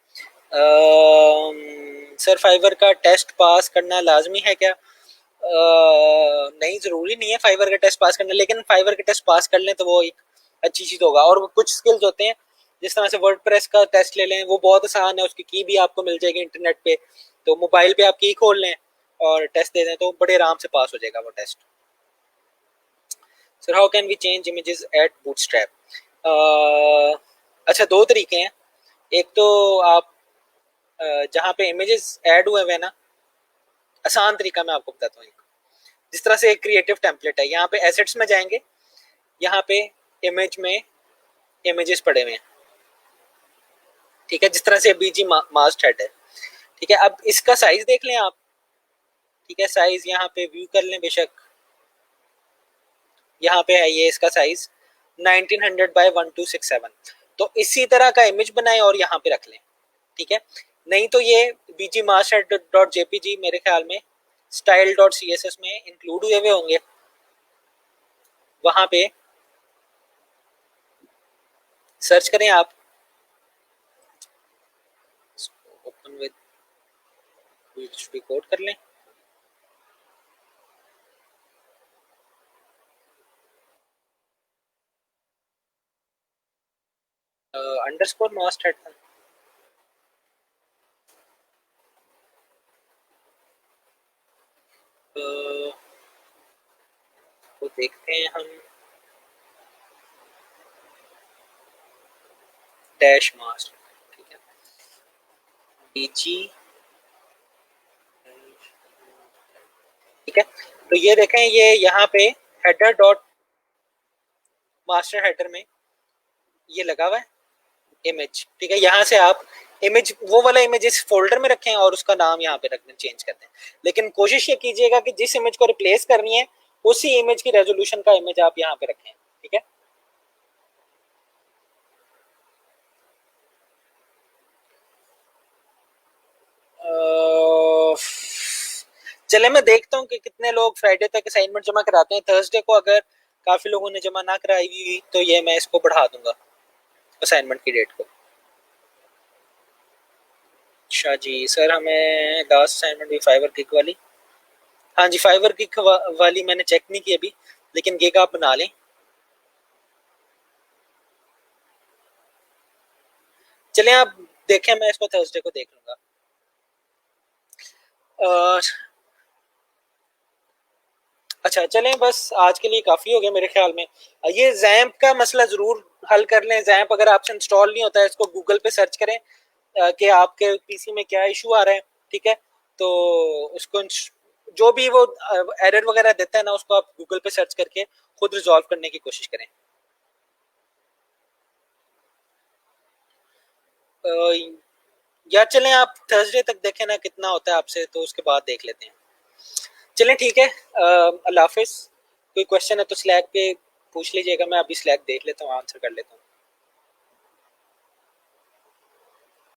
सर फाइवर का टेस्ट पास करना लाजमी है क्या? नहीं, जरूरी नहीं है फाइवर का टेस्ट पास करना, लेकिन फाइवर का टेस्ट पास कर लें तो वो एक अच्छी चीज होगा। और कुछ स्किल्स होते हैं, जिस तरह से वर्डप्रेस का टेस्ट ले लें, वो बहुत आसान है, उसकी की भी आपको मिल जाएगी इंटरनेट पे, तो मोबाइल पे आप की खोल लें और टेस्ट दे दें तो बड़े आराम से पास हो जाएगा वो test. Sir how can we change images at Bootstrap? अच्छा, दो तरीके हैं। एक तो आप जहाँ पे इमेजेस ऐड हुए हुए हैं ना, आसान तरीका मैं आपको बताता हूँ। जिस तरह से एक क्रिएटिव टेम्पलेट है, यहाँ पे एसेट्स में जाएंगे, यहाँ पे इमेज में इमेजेस पड़े हुए हैं, ठीक है, जिस तरह से बीजी मास्ट हेड है, ठीक है। अब इसका साइज देख लें आप, ठीक है, साइज यहाँ पे व्यू कर लें बेशक, यहाँ पे है ये इसका साइज 1900 बाय 1267। तो इसी तरह का इमेज बनाएं और यहाँ पे रख लें, ठीक है। नहीं तो ये बीजी मास्टर डॉट जेपीजी मेरे ख्याल में style dot C S S में इंक्लूड हुए हुए होंगे, वहां पे सर्च करें आप, ओपन विद कोड कर लें, अंडरस्कोर मास्टर हेड, तो देखते हैं हम, डैश मास्टर, ठीक है, बीजी, ठीक है। तो ये देखें, ये यहाँ पे हेडर डॉट मास्टर हेडर में ये लगा हुआ है इमेज, ठीक है। यहाँ से आप इमेज, वो वाला इमेज इस फोल्डर में रखें और उसका नाम यहाँ पे रखना, चेंज कर दें। लेकिन कोशिश ये कीजिएगा कि जिस इमेज को रिप्लेस करनी है उसी इमेज की रेजोल्यूशन का इमेज आप यहाँ पे रखें, ठीक है। चले मैं देखता हूँ कि कितने लोग फ्राइडे तक असाइनमेंट जमा कराते हैं। थर्सडे को अगर काफी लोगों ने जमा ना कराई हुई तो ये मैं इसको बढ़ा दूंगा असाइनमेंट की डेट को। अच्छा जी सर, हमें लास्ट असाइनमेंट भी फाइवर किक वाली, हाँ जी फाइवर किक वाली मैंने चेक नहीं की अभी, लेकिन गिग आप बना लें। चलें आप देखें, मैं इसको थर्सडे को देख लूंगा। अच्छा चलें, बस आज के लिए काफ़ी हो गया मेरे ख्याल में। ये जैम्प का मसला ज़रूर हल कर लें। जैम्प अगर आपसे इंस्टॉल नहीं होता है, इसको गूगल पे सर्च करें कि आपके पीसी में क्या इशू आ रहा है, ठीक है। तो उसको जो भी वो एरर वगैरह देता है ना, उसको आप गूगल पे सर्च करके खुद रिजॉल्व करने की कोशिश करें। या चलें आप थर्सडे तक देखें ना कितना होता है आपसे, तो उसके बाद देख लेते हैं। चलें ठीक है, अल्लाह हाफिज। कोई क्वेश्चन है तो स्लैक पे पूछ लीजिएगा, मैं अभी स्लैक देख लेता हूँ, आंसर कर लेता हूँ।